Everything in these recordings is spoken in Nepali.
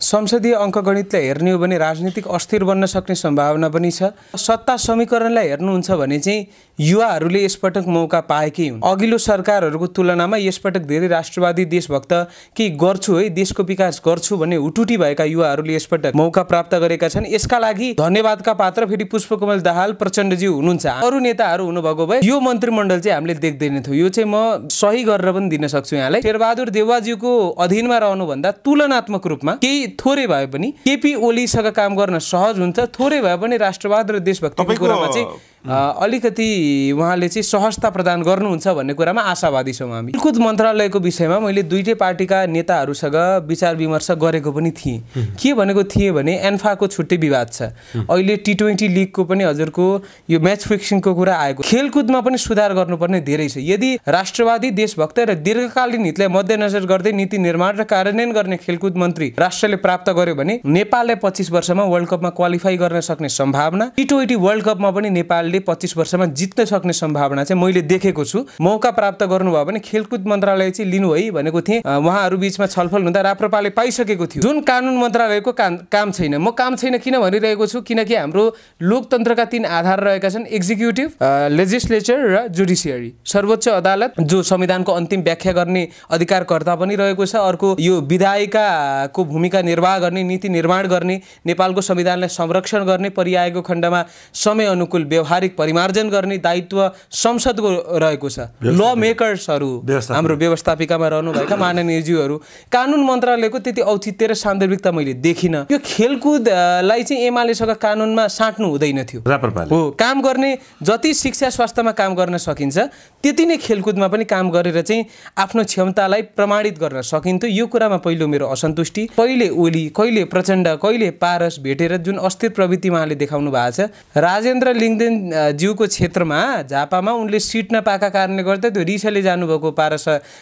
संसदीय अङ्कगणितलाई हेर्ने हो भने राजनीतिक अस्थिर बन्न सक्ने सम्भावना पनि छ। सत्ता समीकरणलाई हेर्नुहुन्छ भने चाहिँ युवाहरूले यसपटक मौका पाएकै हुन्। अघिल्लो सरकारहरूको तुलनामा यसपटक धेरै राष्ट्रवादी देशभक्त के गर्छु है, देशको विकास गर्छु भन्ने हुटुटी भएका युवाहरूले यसपटक मौका प्राप्त गरेका छन्। यसका लागि धन्यवादका पात्र फेरि पुष्पकमल दाहाल प्रचण्डज्यू हुनुहुन्छ। अरू नेताहरू हुनुभएको भए यो मन्त्रीमण्डल चाहिँ हामीले देख्दैनथ्यौँ। यो चाहिँ म सही गरेर पनि दिन सक्छु यहाँलाई। शेरबहादुर देउवाज्यूको अधीनमा रहनुभन्दा तुलनात्मक रूपमा केही थोरै भए पनि केपी ओलीसँग काम गर्न सहज हुन्छ। थोरै भए पनि राष्ट्रवाद र देशभक्तिको कुरामा चाहिँ अलिकति उहाँले चाहिँ सहजता प्रदान गर्नुहुन्छ भन्ने कुरामा आशावादी छौँ हामी। खेलकुद मन्त्रालयको विषयमा मैले दुईटै पार्टीका नेताहरूसँग विचार विमर्श गरेको पनि थिएँ। के भनेको थिएँ भने एन्फाको छुट्टै विवाद छ। अहिले T20 लिगको पनि हजुरको यो म्याच फिक्सिङको कुरा आएको। खेलकुदमा पनि सुधार गर्नुपर्ने धेरै छ। यदि राष्ट्रवादी देशभक्त र दीर्घकालीन हितलाई मध्यनजर गर्दै नीति निर्माण र कार्यान्वयन गर्ने खेलकुद मन्त्री राष्ट्रले प्राप्त गर्यो भने नेपालले 25 वर्षमा वर्ल्ड कपमा क्वालिफाई गर्न सक्ने सम्भावना, T20 वर्ल्ड कपमा पनि नेपालले 25 वर्षमा जित्न सक्ने सम्भावना चाहिँ मैले देखेको छु। मौका प्राप्त गर्नुभयो भने खेलकुद मन्त्रालय चाहिँ लिनु है भनेको थिएँ। उहाँहरू बीचमा छलफल हुँदा राप्रपाले पाइसकेको थियो। जुन कानुन मन्त्रालयको काम छैन। म काम छैन किन भनिरहेको छु, किनकि हाम्रो लोकतन्त्रका 3 आधार रहेका छन्: एक्जिक्युटिभ, लेजिस्लेचर र जुडिसियरी। सर्वोच्च अदालत जो संविधानको अन्तिम व्याख्या गर्ने अधिकारकर्ता पनि रहेको छ। अर्को यो विधायिकाको भूमिका निर्वाह गर्ने, नीति निर्माण गर्ने, नेपालको संविधानलाई संरक्षण गर्ने, परिआएको खण्डमा समय अनुकूल व्यवहारिक परिमार्जन गर्ने दायित्व संसदको रहेको छ। ल मेकर्सहरू हाम्रो व्यवस्थापिकामा रहनुभएका माननीयज्यूहरू। कानुन मन्त्रालयको त्यति औचित्य र सान्दर्भिकता मैले देखिनँ। यो खेलकुदलाई चाहिँ एमालेसँग कानुनमा साट्नु हुँदैन थियो। हो, काम गर्ने जति शिक्षा स्वास्थ्यमा काम गर्न सकिन्छ त्यति नै खेलकुदमा पनि काम गरेर चाहिँ आफ्नो क्षमतालाई प्रमाणित गर्न सकिन्थ्यो। यो कुरामा पहिलो मेरो असन्तुष्टि। कहिले ओली, कहिले प्रचण्ड, कहिले पारस भेटेर जुन अस्थिर प्रवृत्ति उहाँले देखाउनु भएको छ। राजेन्द्र लिङदेन ज्यूको क्षेत्रमा झापामा उनले सिट नपाएका कारणले गर्दा त्यो रिसले जानुभएको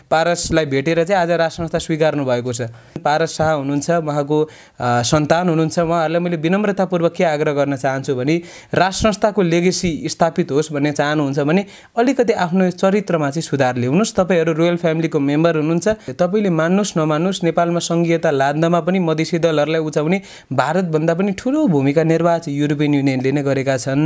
पारसलाई भेटेर चाहिँ आज राजसंस्था स्वीकार्नु भएको छ। पारस शाह हुनुहुन्छ, उहाँको सन्तान हुनुहुन्छ। उहाँहरूलाई मैले विनम्रतापूर्वक के आग्रह गर्न चाहन्छु भने राजसंस्थाको लेगेसी स्थापित होस् भन्ने चाहनुहुन्छ भने अलिकति आफ्नो चरित्रमा चाहिँ सुधार ल्याउनुहोस्। तपाईँहरू रोयल फ्यामिलीको मेम्बर हुनुहुन्छ। तपाईँले मान्नुहोस् नमान्नुहोस्, नेपालमा सङ्घीयता लाद्नमा पनि मधेसी दलहरूलाई उचाउने भारतभन्दा पनि ठुलो भूमिका निर्वाह चाहिँ युरोपियन युनियनले नै गरेका छन्।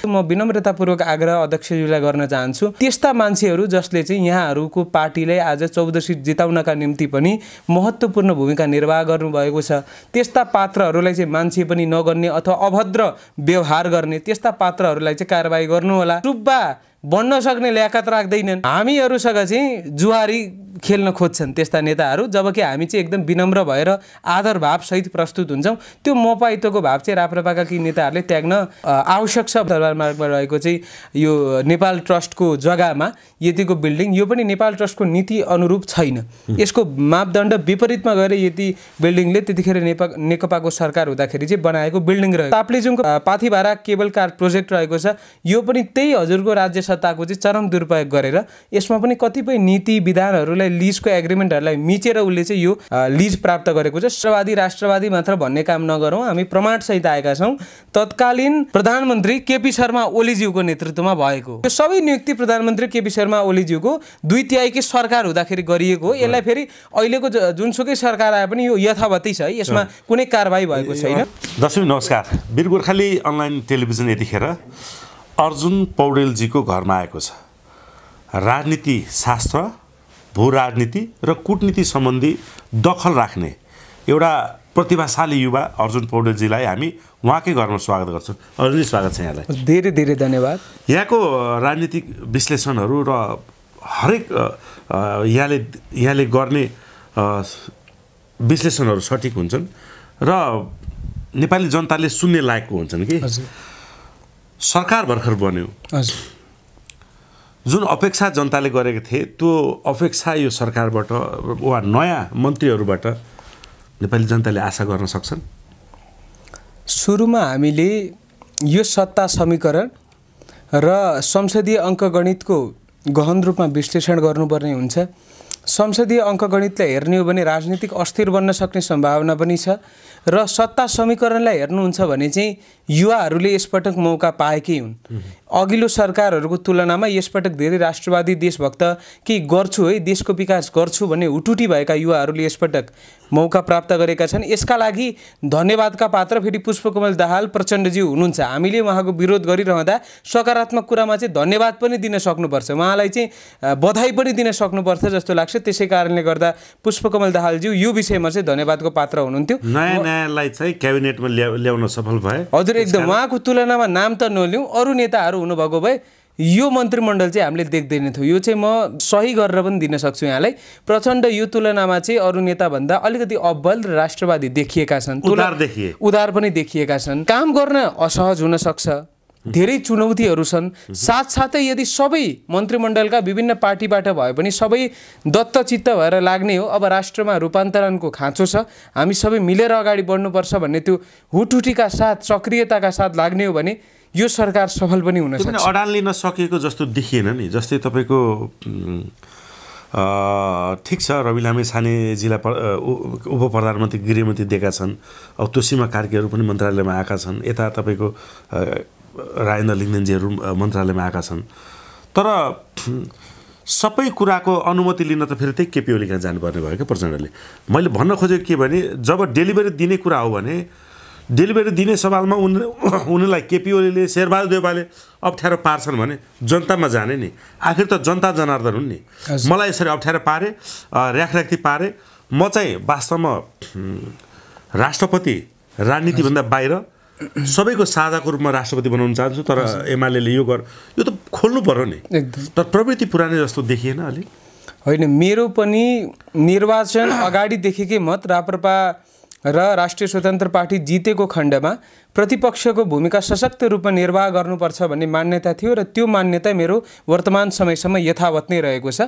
म विनम्रतापूर्वक आग्रह अध्यक्षज्यूलाई गर्न चाहन्छु, त्यस्ता मान्छेहरू जसले चाहिँ यहाँहरूको पार्टीलाई आज 14 सिट जिताउनका निम्ति पनि महत्त्वपूर्ण भूमिका निर्वाह गर्नुभएको छ, त्यस्ता पात्रहरूलाई चाहिँ मान्छे पनि नगर्ने अथवा अभद्र व्यवहार गर्ने त्यस्ता पात्रहरूलाई चाहिँ कारबाही गर्नु होला। सुब्बा बन्न सक्ने ल्याकत राख्दैनन्। हामीहरूसँग चाहिँ जुहारी खेल्न खोज्छन् त्यस्ता नेताहरू, जबकि हामी चाहिँ एकदम विनम्र भएर आदर भावसहित प्रस्तुत हुन्छौँ। त्यो मपाइतोको भाव चाहिँ राप्रपाका केही नेताहरूले त्याग्न आवश्यक छ। दरबारमार्गमा रहेको चाहिँ यो नेपाल ट्रस्टको जग्गामा यतिको बिल्डिङ, यो पनि नेपाल ट्रस्टको नीति अनुरूप छैन। यसको मापदण्ड विपरीतमा गएर यति बिल्डिङले त्यतिखेर नेकपाको सरकार हुँदाखेरि चाहिँ बनाएको बिल्डिङ रह्यो। ताप्लेजुङको पाथिभारा केबल कार प्रोजेक्ट रहेको छ, यो पनि त्यही हजुरको राज्य सत्ताको चाहिँ चरम दुरुपयोग गरेर यसमा पनि कतिपय नीति विधानहरूलाई लिजको एग्रिमेन्टहरूलाई मिचेर उसले चाहिँ यो लिज प्राप्त गरेको छ। राष्ट्रवादी मात्र भन्ने काम नगरौँ, हामी प्रमाणसहित आएका छौँ। तत्कालीन प्रधानमन्त्री केपी शर्मा ओलीज्यूको नेतृत्वमा भएको यो सबै नियुक्ति प्रधानमन्त्री केपी शर्मा ओलीज्यूको 2/3 सरकार हुँदाखेरि गरिएको हो। यसलाई फेरि अहिलेको जुनसुकै सरकार आए पनि यो यथावतै छ, यसमा कुनै कारबाही भएको छैन। दर्शक नमस्कार, वीर गोर्खाली अनलाइन टेलिभिजन यतिखेर अर्जुन पौडेलजीको घरमा आएको छ। राजनीति शास्त्र, भू राजनीति र कूटनीति सम्बन्धी दखल राख्ने एउटा प्रतिभाशाली युवा अर्जुन पौडेलजीलाई हामी उहाँकै घरमा स्वागत गर्छौँ। अर्जुनजी, स्वागत छ यहाँलाई। धेरै धेरै धन्यवाद। यहाँको राजनीतिक विश्लेषणहरू र हरेक यहाँले गर्ने विश्लेषणहरू सठिक हुन्छन् र नेपाली जनताले सुन्ने लायकको हुन्छन् कि। सरकार भर्खर बन्यो, जुन अपेक्षा जनताले गरेको थिए त्यो अपेक्षा यो सरकारबाट वा नयाँ मन्त्रीहरूबाट नेपाली जनताले आशा गर्न सक्छन्? सुरुमा हामीले यो सत्ता समीकरण र संसदीय अङ्कगणितको गहन रूपमा विश्लेषण गर्नुपर्ने हुन्छ। संसदीय अङ्कगणितलाई हेर्ने हो भने राजनीतिक अस्थिर बन्न सक्ने सम्भावना पनि छ र सत्ता समीकरणलाई हेर्नुहुन्छ भने चाहिँ युवाहरूले यसपटक मौका पाएकै हुन्। अघिल्लो सरकारहरूको तुलनामा यसपटक धेरै राष्ट्रवादी देशभक्त के गर्छु है, देशको विकास गर्छु भन्ने हुटुटी भएका युवाहरूले यसपटक मौका प्राप्त गरेका छन्। यसका लागि धन्यवादका पात्र फेरि पुष्पकमल दाहाल प्रचण्डज्यू हुनुहुन्छ। हामीले उहाँको विरोध गरिरहँदा सकारात्मक कुरामा चाहिँ धन्यवाद पनि दिन सक्नुपर्छ, उहाँलाई चाहिँ बधाई पनि दिन सक्नुपर्छ जस्तो लाग्छ। त्यसै कारणले गर्दा पुष्पकमल दाहालज्यू यो विषयमा चाहिँ धन्यवादको पात्र हुनुहुन्थ्यो। नयाँलाई चाहिँ क्याबिनेटमा ल्याउन सफल भए। हजुर एकदम, उहाँको तुलनामा नाम त नलिउँ, अरू नेताहरू हुनुभएको भए यो मन्त्रीमण्डल चाहिँ हामीले देख्दैनथ्यौँ। यो चाहिँ म सही गरेर पनि दिन सक्छु यहाँलाई। प्रचण्ड यो तुलनामा चाहिँ अरू नेताभन्दा अलिकति अब्बल र राष्ट्रवादी देखिएका छन्, उदार पनि देखिएका छन्। काम गर्न असहज हुन सक्छ, धेरै चुनौतीहरू छन्। साथसाथै यदि सबै मन्त्रीमण्डलका विभिन्न पार्टीबाट भए पनि सबै दत्तचित्त भएर लाग्ने हो, अब राष्ट्रमा रूपान्तरणको खाँचो छ, हामी सबै मिलेर अगाडि बढ्नुपर्छ भन्ने त्यो हुटहुटीका साथ सक्रियताका साथ लाग्ने हो भने यो सरकार सफल पनि हुन सक्छ। अडान लिन सकेको जस्तो देखिएन नि। जस्तै तपाईँको ठिक छ, रवि लामे छानेजीलाई उप प्रधानमन्त्री गृहमन्त्री दिएका छन्, अब तोसीमा कार्कीहरू पनि मन्त्रालयमा आएका छन्, यता तपाईँको राजेन्द्र लिङ्गदेनजीहरू मन्त्रालयमा आएका छन्। तर सबै कुराको अनुमति लिन त फेरि त्यही केपी ओली कहाँ जानुपर्ने भयो क्या प्रचण्डले। मैले भन्न खोजेको के भने जब डेलिभरी दिने कुरा हो भने डेलिभरी दिने सवालमा उनीलाई केपी ओलीले शेरबहादुर देउवाले अप्ठ्यारो पार्छन् भने जनतामा जाने नि। आखिर त जनता जनार्दन हुन् नि। मलाई यसरी अप्ठ्यारो पारे, र्याखराख्ती पारे, म चाहिँ वास्तवमा राष्ट्रपति राजनीतिभन्दा बाहिर सबैको साझाको रूपमा राष्ट्रपति बनाउन चाहन्छु। तर एमाले यो त खोल्नु पर्यो नि। तर प्रवृत्ति पुरानै जस्तो देखिएन अलि। होइन, मेरो पनि निर्वाचन अगाडिदेखिकै मत राप्रपा र राष्ट्रिय स्वतन्त्र पार्टी जितेको खण्डमा प्रतिपक्षको भूमिका सशक्त रूपमा निर्वाह गर्नुपर्छ भन्ने मान्यता थियो र त्यो मान्यता मेरो वर्तमान समयसम्म यथावत नै रहेको छ।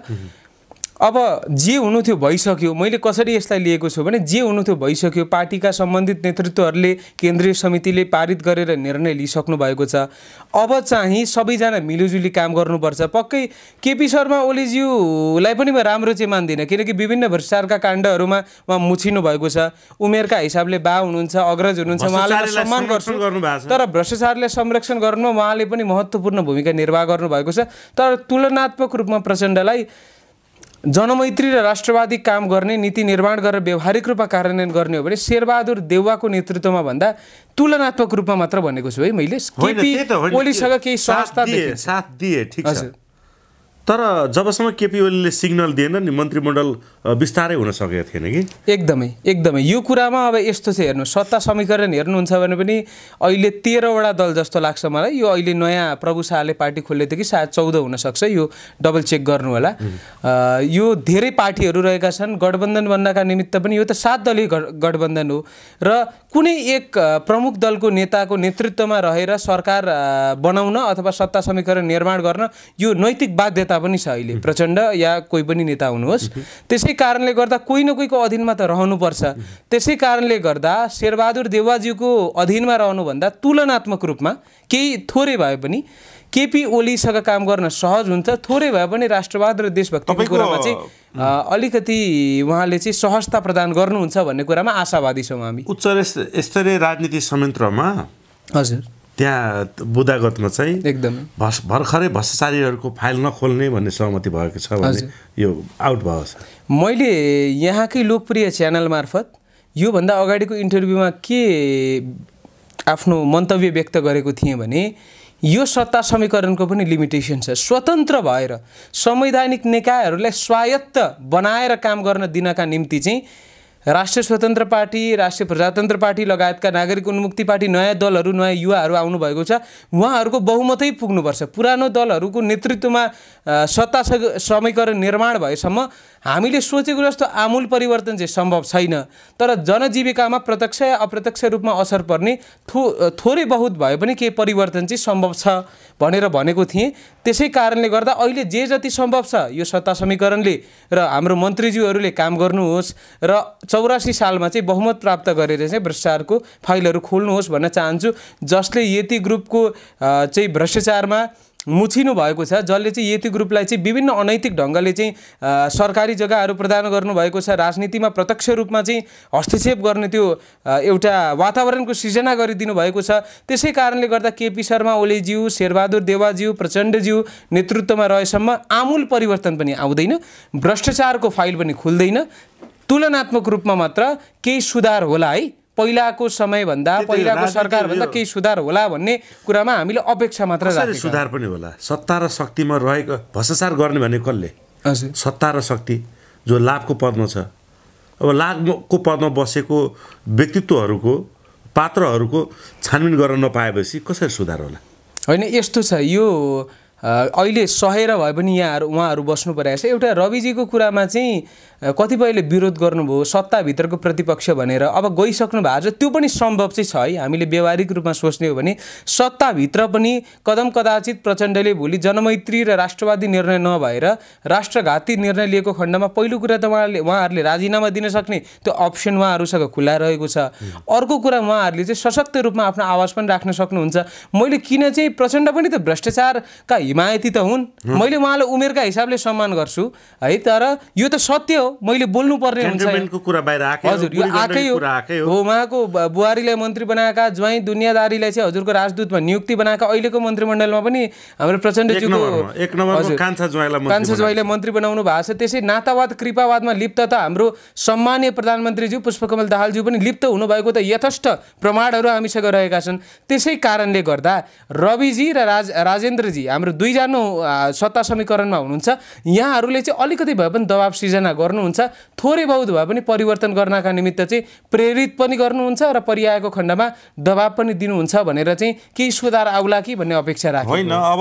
अब जे हुनु थियो भइसक्यो। मैले कसरी यसलाई लिएको छु भने जे हुनु थियो भइसक्यो। पार्टीका सम्बन्धित नेतृत्वहरूले केन्द्रीय समितिले पारित गरेर निर्णय लिइसक्नु भएको छ। अब चाहिँ सबैजना मिलिजुली काम गर्नुपर्छ। पक्कै केपी शर्मा ओलीज्यूलाई पनि म राम्रो चाहिँ मान्दिनँ, किनकि विभिन्न भ्रष्टाचारका काण्डहरूमा उहाँ मुछिनु भएको छ। उमेरका हिसाबले बा हुनुहुन्छ, अग्रज हुनुहुन्छ, उहाँलाई सम्मान गर्छु, तर भ्रष्टाचारलाई संरक्षण गर्नुमा उहाँले पनि महत्त्वपूर्ण भूमिका निर्वाह गर्नुभएको छ। तर तुलनात्मक रूपमा प्रचण्डलाई जनमैत्री र राष्ट्रवादी काम गर्ने, नीति निर्माण गरेर व्यवहारिक रूपमा कार्यान्वयन गर्ने हो भने शेरबहादुर देउवाको नेतृत्वमा भन्दा तुलनात्मक रूपमा मात्र भनेको छु है मैले। केपी ओलीसँग केही सहजता साथ दिए, ठिक छ। तर जबसम्म केपी ओलीले सिग्नल दिएन नि मन्त्रीमण्डल विस्तारै हुन सकेको थिएन कि। एकदमै यो कुरामा अब यस्तो छ, हेर्नु सत्ता समीकरण हेर्नुहुन्छ भने पनि अहिले 13वटा दल जस्तो लाग्छ मलाई। यो अहिले नयाँ प्रभु शाहले पार्टी खोल्ले थियो कि सायद 14 हुनसक्छ, यो डबल चेक गर्नु होला। यो धेरै पार्टीहरू रहेका छन्। गठबन्धन बन्नका निमित्त पनि यो त 7 दलीय गठबन्धन हो र कुनै एक प्रमुख दलको नेताको नेतृत्वमा रहेर सरकार बनाउन अथवा सत्ता समीकरण निर्माण गर्न यो नैतिक बाध्यता पनि छ अहिले। प्रचण्ड या कोही पनि नेता हुनुहोस्, त्यसै कारणले गर्दा कोही न कोहीको अधीनमा त रहनुपर्छ। त्यसै कारणले गर्दा शेरबहादुर देउवाज्यूको अधीनमा रहनुभन्दा तुलनात्मक रूपमा केही थोरै भए पनि केपी ओलीसँग काम गर्न सहज हुन्छ। थोरै भए पनि राष्ट्रवाद र देशभक्तिको कुरामा चाहिँ अलिकति उहाँले चाहिँ सहजता प्रदान गर्नुहुन्छ भन्ने कुरामा आशावादी छौँ हामी। उच्च स्तरीय राजनीति संयन्त्रमा हजुर त्यहाँ बुदागतमा चाहिँ एकदमै भर्खरै भ्रष्टाचारीहरूको फाइल नखोल्ने भन्ने सहमति भएको छ भने यो आउट भएको छ। मैले यहाँकै लोकप्रिय च्यानल मार्फत योभन्दा अगाडिको इन्टरभ्यूमा के आफ्नो मन्तव्य व्यक्त गरेको थिएँ भने यो सत्ता समीकरणको पनि लिमिटेसन छ। स्वतन्त्र भएर संवैधानिक निकायहरूलाई स्वायत्त बनाएर काम गर्न दिनका निम्ति चाहिँ राष्ट्रिय स्वतन्त्र पार्टी, राष्ट्रिय प्रजातन्त्र पार्टी लगायतका नागरिक उन्मुक्ति पार्टी, नयाँ दलहरू, नयाँ युवाहरू आउनुभएको छ। उहाँहरूको बहुमतै पुग्नुपर्छ। पुरानो दलहरूको नेतृत्वमा सत्ता समीकरण निर्माण भएसम्म हामीले सोचेको जस्तो आमूल परिवर्तन चाहिँ सम्भव छैन। तर जनजीविकामा प्रत्यक्ष या अप्रत्यक्ष रूपमा असर पर्ने थोरै बहुत भए पनि केही परिवर्तन चाहिँ सम्भव छ भनेर भनेको थिएँ। त्यसै कारणले गर्दा अहिले जे जति सम्भव छ यो सत्ता समीकरणले र हाम्रो मन्त्रीज्यूहरूले काम गर्नुहोस् र 84 सालमा चाहिँ बहुमत प्राप्त गरेर चाहिँ भ्रष्टाचारको फाइलहरू खोल्नुहोस् भन्न चाहन्छु। जसले यति ग्रुपको चाहिँ भ्रष्टाचारमा मुछिनु भएको छ, जसले चाहिँ यति ग्रुपलाई चाहिँ विभिन्न अनैतिक ढङ्गले चाहिँ सरकारी जग्गाहरू प्रदान गर्नुभएको छ, राजनीतिमा प्रत्यक्ष रूपमा चाहिँ हस्तक्षेप गर्ने त्यो एउटा वातावरणको सृजना गरिदिनु भएको छ। त्यसै कारणले गर्दा केपी शर्मा ओलीज्यू, शेरबहादुर देउवाज्यू, प्रचण्डज्यू नेतृत्वमा रहेसम्म आमूल परिवर्तन पनि आउँदैन, भ्रष्टाचारको फाइल पनि खुल्दैन। तुलनात्मक रूपमा मात्र केही सुधार होला है, पहिलाको समयभन्दा पहिलाको सरकारभन्दा केही सुधार होला भन्ने कुरामा हामीले अपेक्षा मात्र राखेका। सुधार पनि होला। सत्ता र शक्तिमा रहेको भ्रष्टाचार गर्ने भने कसले? हजुर, सत्ता र शक्ति जो लाभको पदमा छ। अब लाभको पदमा बसेको व्यक्तित्वहरूको पात्रहरूको छानबिन गर्न नपाएपछि कसरी सुधार होला? होइन, यस्तो छ, यो अहिले सहेर भए पनि उहाँहरू बस्नु परिरहेको छ। एउटा रविजीको कुरामा चाहिँ कतिपयले विरोध गर्नुभयो सत्ताभित्रको प्रतिपक्ष भनेर। अब गइसक्नु भएको छ, त्यो पनि सम्भव चाहिँ छ है। हामीले व्यवहारिक रूपमा सोच्ने हो भने सत्ताभित्र पनि कदम कदाचित प्रचण्डले भोलि जनमैत्री र राष्ट्रवादी निर्णय नभएर राष्ट्रघाती निर्णय लिएको खण्डमा पहिलो कुरा त उहाँहरूले राजीनामा दिन सक्ने त्यो अप्सन उहाँहरूसँग खुला रहेको छ। अर्को कुरा, उहाँहरूले चाहिँ सशक्त रूपमा आफ्नो आवाज पनि राख्न सक्नुहुन्छ। मैले किन चाहिँ प्रचण्ड पनि त भ्रष्टाचारका हिमायती त हुन्, मैले उहाँलाई उमेरका हिसाबले सम्मान गर्छु है, तर यो त सत्य हो, मैले बोल्नु पर्ने हुन्छ। हजुर, यो आकै हो। उहाँको बुहारीलाई मन्त्री बनाएका, ज्वाइँ दुनियादारीलाई चाहिँ हजुरको राजदूतमा नियुक्ति बनाएका, अहिलेको मन्त्रीमण्डलमा पनि हाम्रो प्रचण्डज्यूको कान्छा ज्वाइँलाई मन्त्री बनाउनु भएको छ। त्यसै नातावाद कृपावादमा लिप्त त हाम्रो सम्मानीय प्रधानमन्त्रीज्यू पुष्पकमल दाहालज्यू पनि लिप्त हुनुभएको त यथेष्ट प्रमाणहरू हामीसँग रहेका छन्। त्यसै कारणले गर्दा रविजी र राजेन्द्रजी हाम्रो दुईजना सत्ता समीकरणमा हुनुहुन्छ। यहाँहरूले चाहिँ अलिकति भए पनि दबाब सृजना गर्नुहुन्छ, थोरै बहुत भए पनि परिवर्तन गर्नका निमित्त चाहिँ प्रेरित पनि गर्नुहुन्छ र परिआएको खण्डमा दबाब पनि दिनुहुन्छ भनेर चाहिँ केही सुधार आउला कि भन्ने अपेक्षा राखेको होइन। अब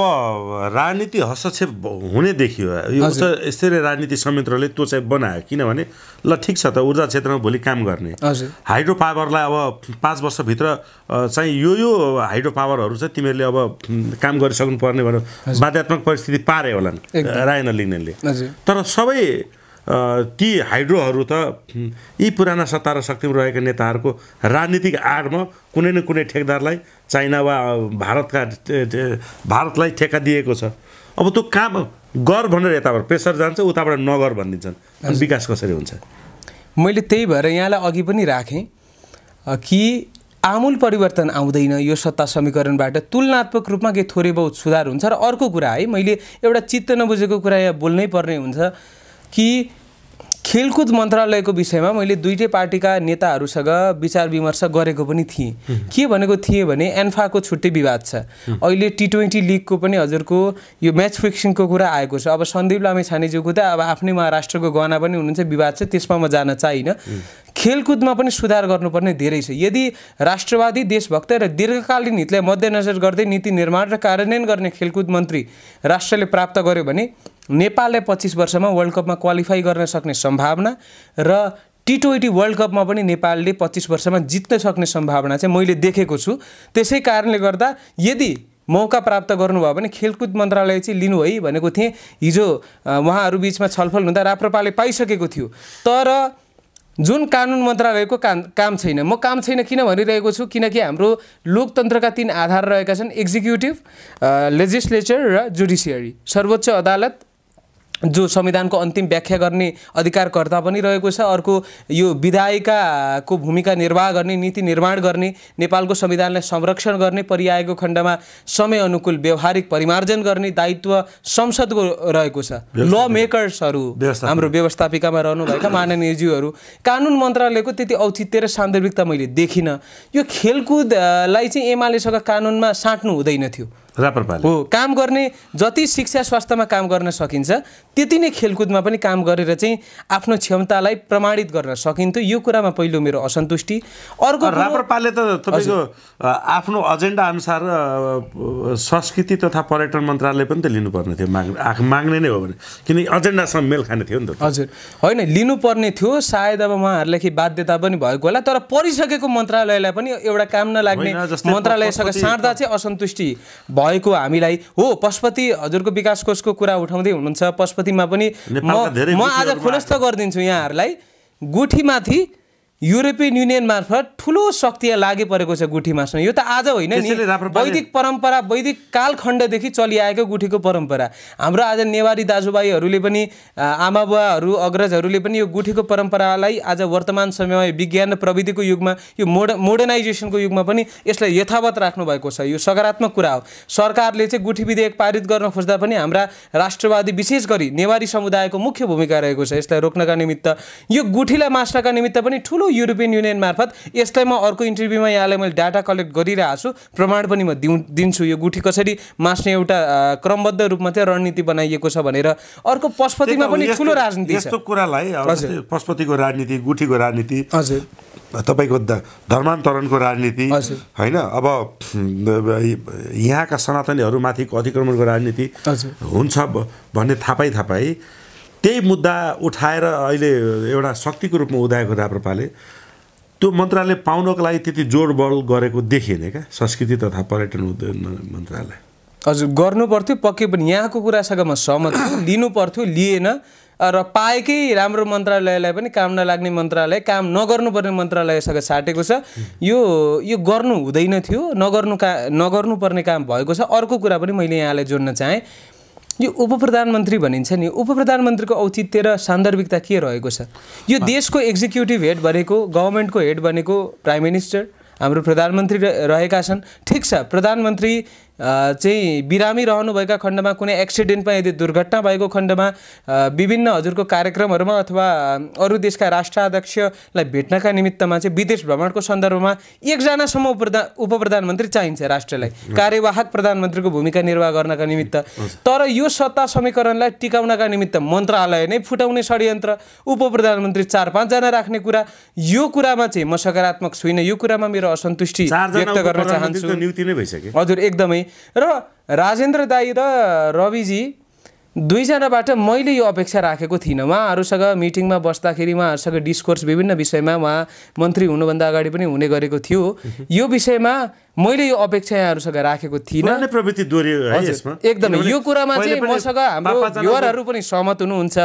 राजनीति हस्तक्षेप हुने देखियो, यो यसरी राजनीति संयन्त्रले त्यो चाहिँ बनायो। किनभने ल ठिक छ त, ऊर्जा क्षेत्रमा भोलि काम गर्ने हाइड्रो पावरलाई अब 5 वर्षभित्र चाहिँ यो हाइड्रो पावरहरू चाहिँ तिमीहरूले अब काम गरिसक्नु पर्ने भनेर बाध्यात्मक परिस्थिति पारे होलान् राय नलिग्नेले। तर सबै ती हाइड्रोहरू त यी पुराना सत्ता र शक्तिमा रहेका नेताहरूको राजनीतिक आडमा कुनै न कुनै ठेकदारलाई चाइना वा भारतलाई ठेक्का दिएको छ। अब त्यो काम गर भनेर यताबाट प्रेसर जान्छ, उताबाट नगर भनिदिन्छन्, अनि विकास कसरी हुन्छ? मैले त्यही भएर यहाँलाई अघि पनि राखेँ कि आमूल परिवर्तन आउँदैन यो सत्ता समीकरणबाट, तुलनात्मक रूपमा केही थोरै बहुत सुधार हुन्छ। र अर्को कुरा है, मैले एउटा चित्त नबुझेको कुरा यहाँ बोल्नै पर्ने हुन्छ कि खेलकुद मन्त्रालयको विषयमा मैले दुईटै पार्टीका नेताहरूसँग विचार विमर्श गरेको पनि थिएँ। के भनेको थिएँ भने एन्फाको छुट्टै विवाद छ, अहिले T20 लिगको पनि हजुरको यो म्याच फिक्सिङको कुरा आएको छ। अब सन्दीप लामिछानेज्यूको त अब आफ्नै महाराष्ट्रको गहना पनि हुनुहुन्छ, विवाद छ, त्यसमा म जान चाहिनँ। खेलकुदमा पनि सुधार गर्नुपर्ने धेरै छ। यदि राष्ट्रवादी देशभक्त र दीर्घकालीन हितलाई मध्यनजर गर्दै नीति निर्माण र कार्यान्वयन गर्ने खेलकुद मन्त्री राष्ट्रले प्राप्त गर्यो भने नेपाललाई 25 वर्षमा वर्ल्ड कपमा क्वालिफाई गर्न सक्ने सम्भावना र T20 वर्ल्ड कपमा पनि नेपालले 25 वर्षमा जित्न सक्ने सम्भावना चाहिँ मैले देखेको छु। त्यसै कारणले गर्दा यदि मौका प्राप्त गर्नुभयो भने खेलकुद मन्त्रालय चाहिँ लिनु है भनेको थिएँ। हिजो उहाँहरू बिचमा छलफल हुँदा राप्रपाले पाइसकेको थियो, तर जुन कानुन मन्त्रालयको काम छैन। म काम छैन किन भनिरहेको छु, किनकि हाम्रो लोकतन्त्रका 3 आधार रहेका छन्, एक्जिक्युटिभ, लेजिस्लेचर र जुडिसियरी। सर्वोच्च अदालत जो संविधानको अन्तिम व्याख्या गर्ने अधिकारकर्ता पनि रहेको छ, अर्को यो विधायिकाको भूमिका निर्वाह गर्ने, नीति निर्माण गर्ने, नेपालको संविधानलाई संरक्षण गर्ने, परिआएको खण्डमा समय अनुकूल व्यवहारिक परिमार्जन गर्ने दायित्व संसदको रहेको छ। ल मेकर्सहरू हाम्रो व्यवस्थापिकामा रहनुभएका माननीयज्यूहरू, कानुन मन्त्रालयको त्यति औचित्य र सान्दर्भिकता मैले देखिनँ। यो खेलकुदलाई चाहिँ एमालेसँग कानुनमा साट्नु हुँदैन थियो हो। काम गर्ने जति शिक्षा स्वास्थ्यमा काम गर्न सकिन्छ त्यति नै खेलकुदमा पनि काम गरेर चाहिँ आफ्नो क्षमतालाई प्रमाणित गर्न सकिन्थ्यो। यो कुरामा पहिलो मेरो असन्तुष्टि। अर्को राप्रपाले त तपाईँको आफ्नो एजेन्डा अनुसार संस्कृति तथा पर्यटन मन्त्रालय पनि त लिनुपर्ने थियो, माग्ने नै हो भने, किनकि एजेन्डासँग मेल खाने थियो नि त। हजुर, होइन लिनुपर्ने थियो, सायद अब उहाँहरूलाई केही बाध्यता पनि भएको होला, तर परिसकेको मन्त्रालयलाई पनि एउटा काम नलाग्ने मन्त्रालयसँग साट्दा चाहिँ असन्तुष्टि भएको हामीलाई हो। पशुपति हजुरको विकास कोषको कुरा उठाउँदै हुनुहुन्छ, पशुपतिमा पनि म आज खुलस्त गरिदिन्छु यहाँहरूलाई। गुठीमाथि युरोपियन युनियन मार्फत ठुलो शक्ति लागे परेको छ गुठी मास्न। यो त आज होइन नि, वैदिक परम्परा, वैदिक कालखण्डदेखि चलिआएको गुठीको परम्परा। हाम्रो आज नेवारी दाजुभाइहरूले पनि, आमा बुवाहरू, अग्रजहरूले पनि यो गुठीको परम्परालाई आज वर्तमान समयमा विज्ञान र प्रविधिको युगमा, यो मोडर्नाइजेसनको युगमा पनि यसलाई यथावत राख्नु भएको छ। यो सकारात्मक कुरा हो। सरकारले चाहिँ गुठी विधेयक पारित गर्न खोज्दा पनि हाम्रा राष्ट्रवादी, विशेष गरी नेवारी समुदायको मुख्य भूमिका रहेको छ यसलाई रोक्नका निमित्त। यो गुठीलाई मास्नका निमित्त पनि ठुलो युरोपियन युनियन मार्फत, यसलाई म अर्को इन्टरभ्यूमा यहाँलाई मैले डाटा कलेक्ट गरिरहेको छु, प्रमाण पनि म दिन्छु यो गुठी कसरी मास्ने एउटा क्रमबद्ध रूपमा चाहिँ रणनीति बनाइएको छ भनेर। अर्को पशुपतिमा पनि ठुलो राजनीति छ। यस्तो कुरालाई पशुपतिको राजनीति, गुठीको राजनीति, हजुर तपाईको धर्मान्तरणको राजनीति हैन, अब यहाँका सनातनीहरूमाथिको अतिक्रमणको राजनीति हुन्छ भन्ने थापाई त्यही मुद्दा उठाएर अहिले एउटा शक्तिको रूपमा उदाएको राप्रपाले त्यो मन्त्रालय पाउनको लागि त्यति जोडबल गरेको देखिएन क्या संस्कृति तथा पर्यटन मन्त्रालय। हजुर, गर्नु पर्थ्यो पक्कै पनि, यहाँको कुरासँग म सहमत छु। लिनु पर्थ्यो, लिएन र पाएकै राम्रो मन्त्रालयलाई पनि काम नलाग्ने मन्त्रालय, काम नगर्नुपर्ने मन्त्रालयसँग साटेको छ। यो गर्नु हुँदैन थियो, नगर्नुपर्ने काम भएको छ। अर्को कुरा पनि मैले यहाँलाई जोड्न चाहेँ, यो उपप्रधानमन्त्री भनिन्छ नि, उपप्रधानमन्त्रीको औचित्य र सान्दर्भिकता के रहेको छ? यो देशको एक्जिक्युटिभ हेड बनेको, गभर्मेन्टको हेड बनेको प्राइम मिनिस्टर, हाम्रो प्रधानमन्त्री रहेका छन्। ठिक छ, प्रधानमन्त्री चाहिँ बिरामी रहनुभएका खण्डमा, कुनै एक्सिडेन्टमा, यदि दुर्घटना भएको खण्डमा विभिन्न हजुरको कार्यक्रमहरूमा अथवा अरू देशका राष्ट्राध्यक्षलाई भेट्नका निमित्तमा चाहिँ विदेश भ्रमणको सन्दर्भमा एकजनासम्म उपप्रधानमन्त्री चाहिन्छ राष्ट्रलाई, कार्यवाहक प्रधानमन्त्रीको भूमिका निर्वाह गर्नका निमित्त। तर यो सत्ता समीकरणलाई टिकाउनका निमित्त मन्त्रालय नै फुटाउने षड्यन्त्र, उपप्रधानमन्त्री 4-5 जना राख्ने कुरा, यो कुरामा चाहिँ म सकारात्मक छुइनँ। यो कुरामा मेरो असन्तुष्टि व्यक्त गर्न चाहन्छु। हजुर, एकदमै। र राजेन्द्र दाई र रविजी दुईजनाबाट मैले यो अपेक्षा राखेको थिइनँ। उहाँहरूसँग मिटिङमा बस्दाखेरि उहाँहरूसँग डिस्कोर्स विभिन्न विषयमा, उहाँ मन्त्री हुनुभन्दा अगाडि पनि हुने गरेको थियो, यो विषयमा मैले यो अपेक्षा यहाँहरूसँग राखेको थिइनँ। प्रवृत्ति दोहोरियो है यसमा, एकदमै। यो कुरामा चाहिँ मसँग हाम्रो युवाहरू पनि सहमत हुनुहुन्छ।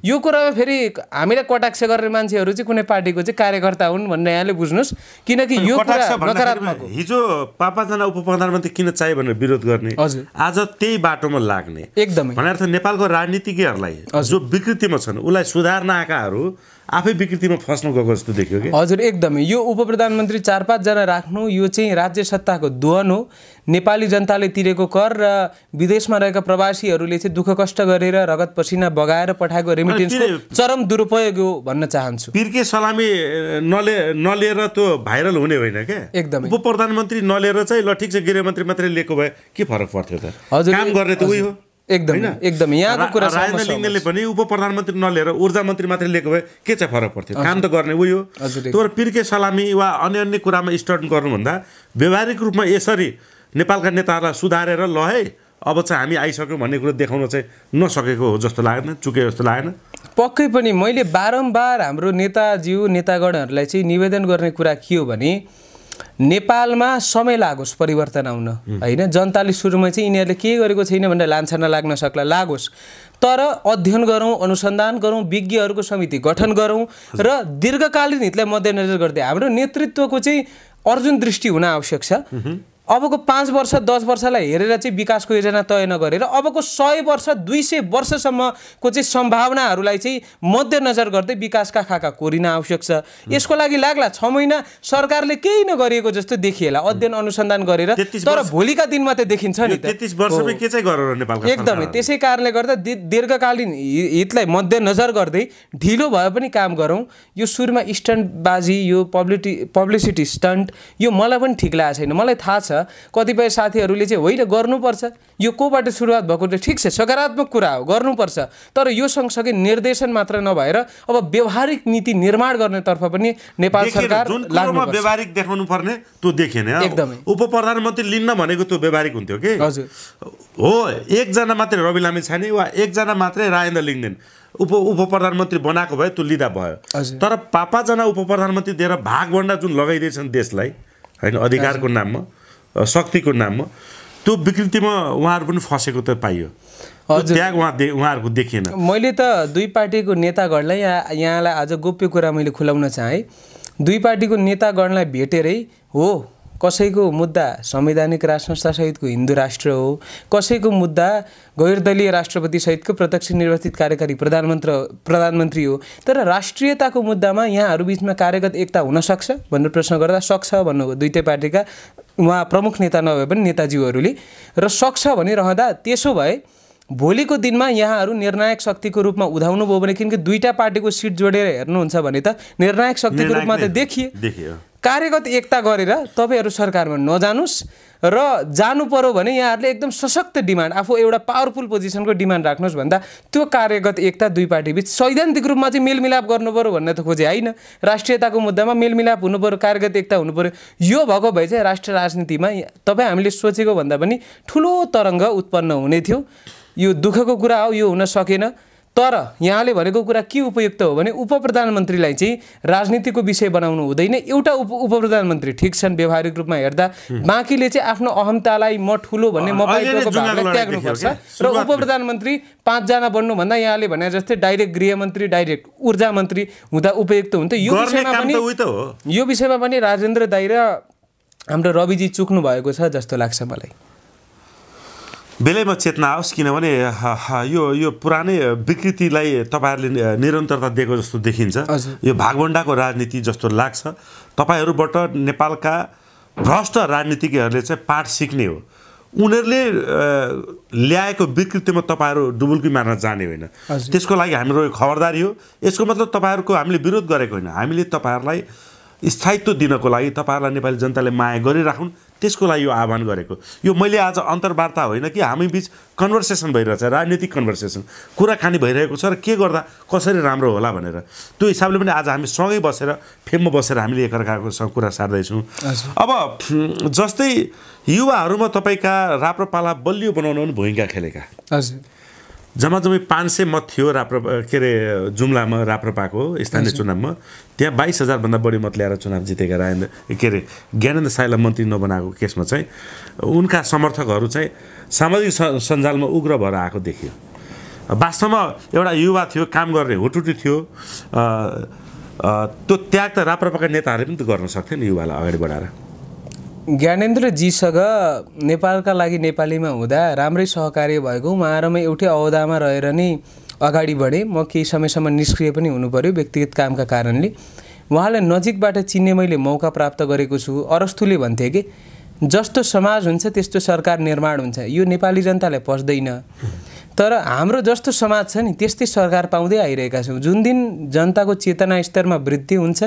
यो कुरामा फेरि हामीलाई कटाक्ष गर्ने मान्छेहरू चाहिँ कुनै पार्टीको चाहिँ कार्यकर्ता हुन् भन्ने यहाँले बुझ्नुहोस्, किनकि यो कुरा नकारात्मक हो। हिजो 5-5 जना उपप्रधानमन्त्री किन चाहियो भनेर विरोध गर्ने, आज त्यही बाटोमा लाग्ने। एकदमै। भनेर नेपालको राजनीतिज्ञहरूलाई जो विकृतिमा छन् उसलाई सुधार्न आएकाहरू आफै विकृतिमा फस्नु गएको जस्तो देखियो कि। हजुर, एकदमै। यो उपप्रधानमन्त्री 4-5 जना राख्नु, यो चाहिँ राज्य सत्ताको दोहन हो। नेपाली जनताले तिरेको कर र विदेशमा रहेका प्रवासीहरूले चाहिँ दुःख कष्ट गरेर रगत पसिना बगाएर पठाएको रेमिटेन्सको चरम दुरुपयोग हो भन्न चाहन्छु। पिर्के सलामी नलिएर त्यो भाइरल हुने होइन क्या। एकदमै। उपप्रधानमन्त्री नलिएर चाहिँ ल ठिक छ गृहमन्त्री मात्रै लिएको भए के फरक पर्थ्यो त? काम गर्ने त उही हो। एकदमै यहाँको कुरा राजेन्द्र लिङ्गेले पनि उपप्रधानमन्त्री नलिएर ऊर्जा मन्त्री मात्रै लिएको भए के चाहिँ फरक पर्थ्यो? काम त गर्ने उही हो। तर पिर्के सलामी वा अन्य कुरामा स्टन्ट गर्नुभन्दा व्यावहारिक रूपमा यसरी नेपालका नेताहरूलाई सुधारेर ल है अब चाहिँ हामी आइसक्यौँ भन्ने कुरो देखाउन चाहिँ नसकेको हो जस्तो लागेन, चुके जस्तो लागेन? पक्कै पनि मैले बारम्बार हाम्रो नेताज्यू नेतागणहरूलाई चाहिँ निवेदन गर्ने कुरा के हो भने नेपालमा समय लागोस् परिवर्तन आउन, होइन? जनताले सुरुमा चाहिँ यिनीहरूले के गरेको छैन भनेर लान्छना लाग्न सक्ला, लागोस्। तर अध्ययन गरौँ, अनुसन्धान गरौँ, विज्ञहरूको समिति गठन गरौँ र दीर्घकालीन हितलाई मध्यनजर गर्दै हाम्रो नेतृत्वको चाहिँ अर्जुन दृष्टि हुन आवश्यक छ। अबको 5 वर्ष 10 वर्षलाई हेरेर चाहिँ विकासको योजना तय नगरेर अबको 100 वर्ष 200 वर्षसम्मको चाहिँ सम्भावनाहरूलाई चाहिँ मध्यनजर गर्दै विकासका खाका कोरिन आवश्यक छ। यसको लागि लाग्ला 6 महिना सरकारले केही नगरिएको जस्तो देखिएला अध्ययन अनुसन्धान गरेर, तर भोलिका दिनमा त देखिन्छ नि त 33 वर्षमै के चाहिँ गरेर नेपालका एकदमै। त्यसै कारणले गर्दा दीर्घकालीन हितलाई मध्यनजर गर्दै ढिलो भए पनि काम गरौँ। यो सुरुमा स्टन्टबाजी, यो पब्लिसिटी स्टन्ट, यो मलाई पनि ठिक लागेको छैन। मलाई थाहा छ कतिपय साथीहरूले चाहिँ होइन गर्नुपर्छ, यो कोबाट सुरुवात भएको त ठिक छ, सकारात्मक कुरा हो, गर्नुपर्छ। तर यो सँगसँगै निर्देशन मात्र नभएर अब व्यावहारिक नीति निर्माण गर्नेतर्फ पनि नेपाल सरकार लाग्नुपर्छ। व्यावहारिक देखाउनु पर्ने त्यो देखेन। एकदमै। उपप्रधानमन्त्री लिन्न भनेको त्यो व्यावहारिक हुन्थ्यो कि? हजुर हो। एकजना मात्रै रवि लामिछाने वा एकजना मात्रै राजेन्द्र लिङ्गदेन उपप्रधानमन्त्री बनाएको भए त्यो लिँदा भयो। तर 5 जना उपप्रधानमन्त्री दिएर भागभन्डा जुन लगाइदिएछन् देशलाई, होइन, अधिकारको नाममा, शक्तिको नाममा, त्यो विकृतिमा उहाँहरू पनि फसेको त पाइयो। त्याग उहाँहरूको देखिएन। मैले त दुई पार्टीको नेतागणलाई यहाँलाई आज गोप्य कुरा मैले खुलाउन चाहेँ। दुई पार्टीको नेतागणलाई भेटेरै हो कसैको मुद्दा संवैधानिक राजसंस्थासहितको हिन्दू राष्ट्र हो, कसैको मुद्दा गैरदलीय राष्ट्रपतिसहितको प्रत्यक्ष निर्वाचित कार्यकारी प्रधानमन्त्री हो। तर राष्ट्रियताको मुद्दामा यहाँहरू बिचमा कार्यगत एकता हुन सक्छ भनेर प्रश्न गर्दा सक्छ भन्नुभयो दुईटै पार्टीका उहाँ प्रमुख नेता नभए पनि नेताजीहरूले। र सक्छ भनिरहँदा त्यसो भए भोलिको दिनमा यहाँहरू निर्णायक शक्तिको रूपमा उठाउनु भयो भने, किनकि दुईटा पार्टीको सिट जोडेर हेर्नुहुन्छ भने त निर्णायक शक्तिको रूपमा त देखियो। कार्यगत एकता गरेर तपाईहरु सरकारमा नजानुस् र जानु पर्यो भने यहाँहरूले एकदम सशक्त डिमान्ड, आफू एउटा पावरफुल पोजिसनको डिमान्ड राख्नुहोस् भन्दा त्यो कार्यगत एकता दुई पार्टी बीच सैद्धान्तिक रूपमा चाहिँ मेलमिलाप गर्नु पर्यो भन्ने त खोजे होइन। राष्ट्रियताको मुद्दामा मेलमिलाप हुनु पर्यो, कार्यगत एकता हुनु पर्यो। यो भएको भए चाहिँ राष्ट्र राजनीतिमा तपाईँ हामीले सोचेको भन्दा पनि ठुलो तरङ्ग उत्पन्न हुने थियो। यो दुःखको कुरा हो, यो हुन सकेन। तर यहाँले भनेको कुरा के उपयुक्त हो भने उपप्रधानमन्त्रीलाई चाहिँ राजनीतिको विषय बनाउनु हुँदैन। एउटा उपप्रधानमन्त्री ठिक छन् व्यवहारिक रूपमा हेर्दा, बाँकीले चाहिँ आफ्नो अहमतालाई म ठुलो भन्ने म पाइएको भागलाई त्याग्नुपर्छ र उपप्रधानमन्त्री 5 जना बन्नुभन्दा यहाँले भने जस्तै डाइरेक्ट गृहमन्त्री, डाइरेक्ट ऊर्जा मन्त्री हुँदा उपयुक्त हुन्थ्यो। यो विषयमा पनि राजेन्द्र दाइ र हाम्रो रविजी चुक्नु भएको छ जस्तो लाग्छ मलाई। बेलैमा चेतना आओस्, किनभने यो पुरानै विकृतिलाई तपाईहरुले निरन्तरता दिएको जस्तो देखिन्छ। यो भागभण्डाको राजनीति जस्तो लाग्छ। तपाईहरुबाट नेपालका भ्रष्ट राजनीतिज्ञहरूले चाहिँ पाठ सिक्ने हो। उनीहरूले ल्याएको विकृतिमा तपाईहरु डुबुल्की मार्न जाने होइन। त्यसको लागि हाम्रो खबरदारी हो। यसको मतलब तपाईहरुको हामीले विरोध गरेको होइन। हामीले तपाईहरुलाई स्थायित्व दिनको लागि, तपाईहरुलाई नेपाली जनताले माया गरिराखुन्, त्यसको लागि यो आह्वान गरेको। यो मैले आज अन्तर्वार्ता होइन कि हामी बीच कन्भर्सेसन भइरहेछ, राजनीतिक कन्भर्सेसन, कुराकानी भइरहेको छ र के गर्दा कसरी राम्रो होला भनेर। त्यो हिसाबले पनि आज हामी सँगै बसेर फेममा बसेर हामीले एकअर्काको कुरा सार्दैछौँ। अब जस्तै युवाहरूमा तपाईँका राप्रपाला बलियो बनाउन पनि भूमिका खेलेका। जम्मै 500 मत थियो जुम्लामा राप्रपाको स्थानीय चुनावमा। त्यहाँ 22,000 भन्दा बढी मत ल्याएर चुनाव जितेका ज्ञानेन्द्र साईलाई मन्त्री नबनाएको केसमा चाहिँ उनका समर्थकहरू चाहिँ सामाजिक सञ्जालमा उग्र भएर आएको देखियो। वास्तवमा एउटा युवा थियो, काम गर्ने हुटुटी थियो। त्यो त्याग त राप्रपाका नेताहरूले पनि त गर्न सक्थे नि युवालाई अगाडि बढाएर। ज्ञानेन्द्रजीसँग नेपालका लागि नेपालीमा हुँदा राम्रै सहकार्य भएको, उहाँहरूमा एउटै अवधामा रहेर नै अगाडि बढेँ। म केही समयसम्म निष्क्रिय पनि हुनु पर्यो व्यक्तिगत कामका कारणले। उहाँलाई नजिकबाट चिन्ने मैले मौका प्राप्त गरेको छु। अरस्तुले भन्थे कि जस्तो समाज हुन्छ त्यस्तो सरकार निर्माण हुन्छ। यो नेपाली जनतालाई पस्दैन, तर हाम्रो जस्तो समाज छ नि त्यस्तै सरकार पाउँदै आइरहेका छौँ। जुन दिन जनताको चेतना स्तरमा वृद्धि हुन्छ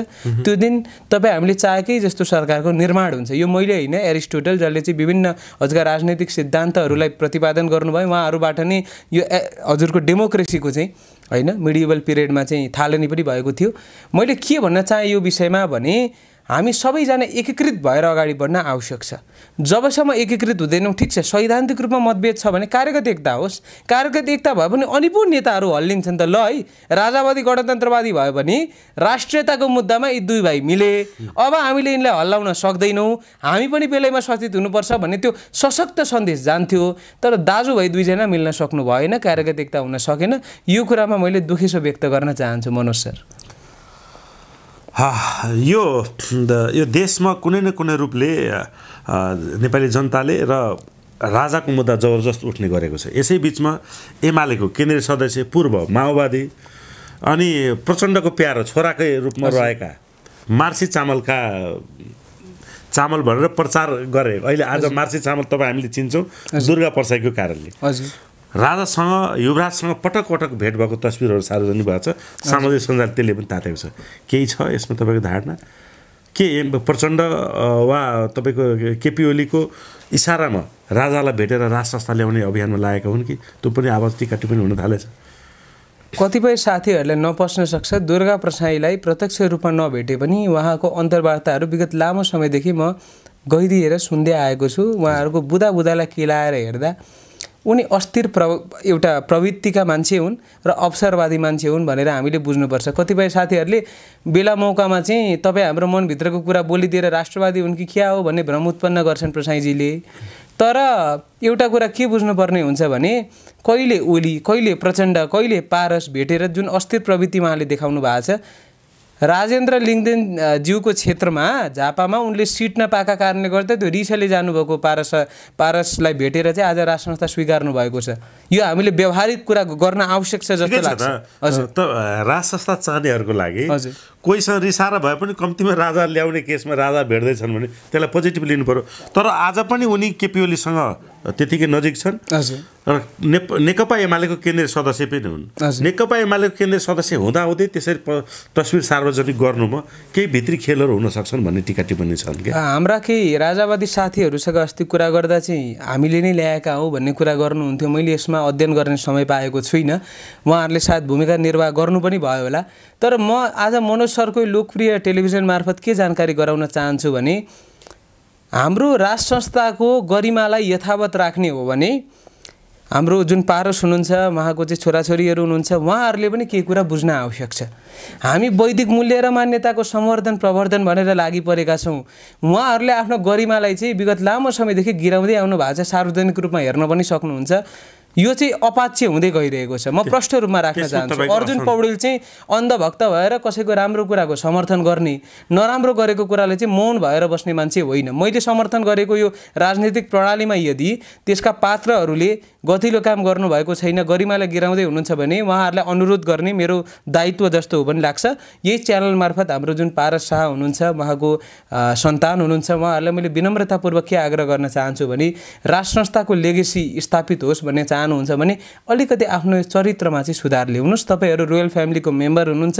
त्यो दिन तपाईँ हामीले चाहेकै जस्तो सरकारको निर्माण हुन्छ। यो मैले होइन, एरिस्टोटल जसले चाहिँ विभिन्न हजुरका राजनैतिक सिद्धान्तहरूलाई प्रतिपादन गर्नुभयो, उहाँहरूबाट नै यो हजुरको डेमोक्रेसीको चाहिँ होइन मिडिएबल पिरियडमा चाहिँ थालनी पनि भएको थियो। मैले के भन्न चाहेँ यो विषयमा भने हामी सबैजना एकीकृत भएर अगाडि बढ्न आवश्यक छ। जबसम्म एकीकृत हुँदैनौँ, ठिक छ सैद्धान्तिक रूपमा मतभेद छ भने कार्यगत एकता होस्। कार्यगत एकता भयो भने अनि पो नेताहरू हल्लिन्छन् त। ल है, राजावादी गणतन्त्रवादी भयो भने राष्ट्रियताको मुद्दामा यी दुई भाइ मिले, अब हामीले यिनलाई हल्लाउन सक्दैनौँ, हामी पनि बेलैमा सचेत हुनुपर्छ भन्ने त्यो सशक्त सन्देश जान्थ्यो। तर दाजुभाइ दुईजना मिल्न सक्नु भएन, कार्यगत एकता हुन सकेन। यो कुरामा मैले दुखेसो व्यक्त गर्न चाहन्छु मनोज सर। यो देशमा कुनै न कुनै रूपले नेपाली जनताले र राजाको मुद्दा जबरजस्त उठ्ने गरेको छ। यसै बिचमा एमालेको केन्द्रीय सदस्य पूर्व माओवादी अनि प्रचण्डको प्यारो छोराकै रूपमा रहेका मार्सी चामल भनेर प्रचार गरे। अहिले आज मार्सी चामल तपाईँ हामीले चिन्छौँ दुर्गा प्रसाईको कारणले। राजासँग युवराजसँग पटक पटक भेट भएको तस्बिरहरू सार्वजनिक भएको छ। सामाजिक सञ्जाल त्यसले पनि तातेको छ। केही छ यसमा तपाईँको धारणा के प्रचण्ड वा तपाईँको केपी ओलीको इसारामा राजालाई भेटेर राज संस्था ल्याउने अभियानमा लागेका हुन् कि त्यो पनि आवाज टिका टिप्पणी हुन थालेछ? कतिपय साथीहरूले नपस्न सक्छ। दुर्गा प्रसाईलाई प्रत्यक्ष रूपमा नभेटे पनि उहाँको अन्तर्वार्ताहरू विगत लामो समयदेखि म गइदिएर सुन्दै आएको छु। उहाँहरूको बुदालाई केलाएर हेर्दा उनी अस्थिर एउटा प्रवृत्तिका मान्छे हुन् र अवसरवादी मान्छे हुन् भनेर हामीले बुझ्नुपर्छ। कतिपय साथीहरूले बेला मौकामा चाहिँ तपाईँ हाम्रो मनभित्रको कुरा बोलिदिएर राष्ट्रवादी हुन् कि क्या हो भन्ने भ्रम उत्पन्न गर्छन् प्रसाईजीले। तर एउटा कुरा के बुझ्नुपर्ने हुन्छ भने कहिले ओली, कहिले प्रचण्ड, कहिले पारस भेटेर जुन अस्थिर प्रवृत्ति उहाँले देखाउनु भएको छ, राजेन्द्र लिङ्गदेन ज्यूको क्षेत्रमा झापामा उनले सिट नपाएका कारणले गर्दा त्यो रिसले जानुभएको पारसलाई भेटेर चाहिँ आज राष्ट्र संस्था स्वीकार्नु भएको छ। यो हामीले व्यवहारिक कुरा गर्न आवश्यक छ जस्तो लाग्छ। हजुर, त राष्ट्र संस्था चाहनेहरूको लागि कोहीसँग रिसाएर भए पनि कम्तीमा राजा ल्याउने केसमा राजा भेट्दैछन् भने त्यसलाई पोजिटिभ लिनु पर्यो। तर आज पनि उनी केपी ओलीसँग त्यतिकै नजिक छन् र नेकपा एमालेको केन्द्रीय सदस्य पनि हुन्। नेकपा एमालेको केन्द्रीय सदस्य हुँदाहुँदै त्यसरी तस्बिर सार्वजनिक गर्नुमा केही भित्री खेलहरू हुन सक्छन् भन्ने टिका टिप्पणी छन् क्या। हाम्रा केही राजावादी साथीहरूसँग अस्ति कुरा गर्दा चाहिँ हामीले नै ल्याएका हौँ भन्ने कुरा गर्नुहुन्थ्यो। मैले यसमा अध्ययन गर्ने समय पाएको छुइनँ, उहाँहरूले सायद भूमिका निर्वाह गर्नु पनि भयो होला। तर म आज मनोज सरको लोकप्रिय टेलिभिजन मार्फत के जानकारी गराउन चाहन्छु भने हाम्रो राष्ट्र संस्थाको गरिमालाई यथावत राख्ने हो भने हाम्रो जुन पारस हुनुहुन्छ, उहाँको चाहिँ छोराछोरीहरू हुनुहुन्छ, उहाँहरूले पनि केही कुरा बुझ्न आवश्यक छ। हामी वैदिक मूल्य र मान्यताको संवर्धन प्रवर्धन भनेर लागि परेका छौँ। उहाँहरूले आफ्नो गरिमालाई चाहिँ विगत लामो समयदेखि गिराउँदै आउनु भएको छ। सार्वजनिक रूपमा हेर्न पनि सक्नुहुन्छ। यो चाहिँ अपाच्य हुँदै गइरहेको छ। म प्रष्ट रूपमा राख्न चाहन्छु, अर्जुन पौडेल चाहिँ अन्धभक्त भएर कसैको राम्रो कुराको समर्थन गर्ने, नराम्रो गरेको कुराले चाहिँ मौन भएर बस्ने मान्छे होइन। मैले समर्थन गरेको यो राजनीतिक प्रणालीमा यदि त्यसका पात्रहरूले गतिलो काम गर्नुभएको छैन, गरिमालाई गिराउँदै हुनुहुन्छ भने उहाँहरूलाई अनुरोध गर्ने मेरो दायित्व जस्तो हो पनि लाग्छ। यही च्यानल मार्फत हाम्रो जुन पारस शाह हुनुहुन्छ, उहाँको सन्तान हुनुहुन्छ, उहाँहरूलाई मैले विनम्रतापूर्वक के आग्रह गर्न चाहन्छु भने राष्ट्र संस्थाको लेगेसी स्थापित होस् भन्ने चाहनुहुन्छ भने अलिकति आफ्नो चरित्रमा चाहिँ सुधार ल्याउनुहोस्। तपाईँहरू रोयल फ्यामिलीको मेम्बर हुनुहुन्छ,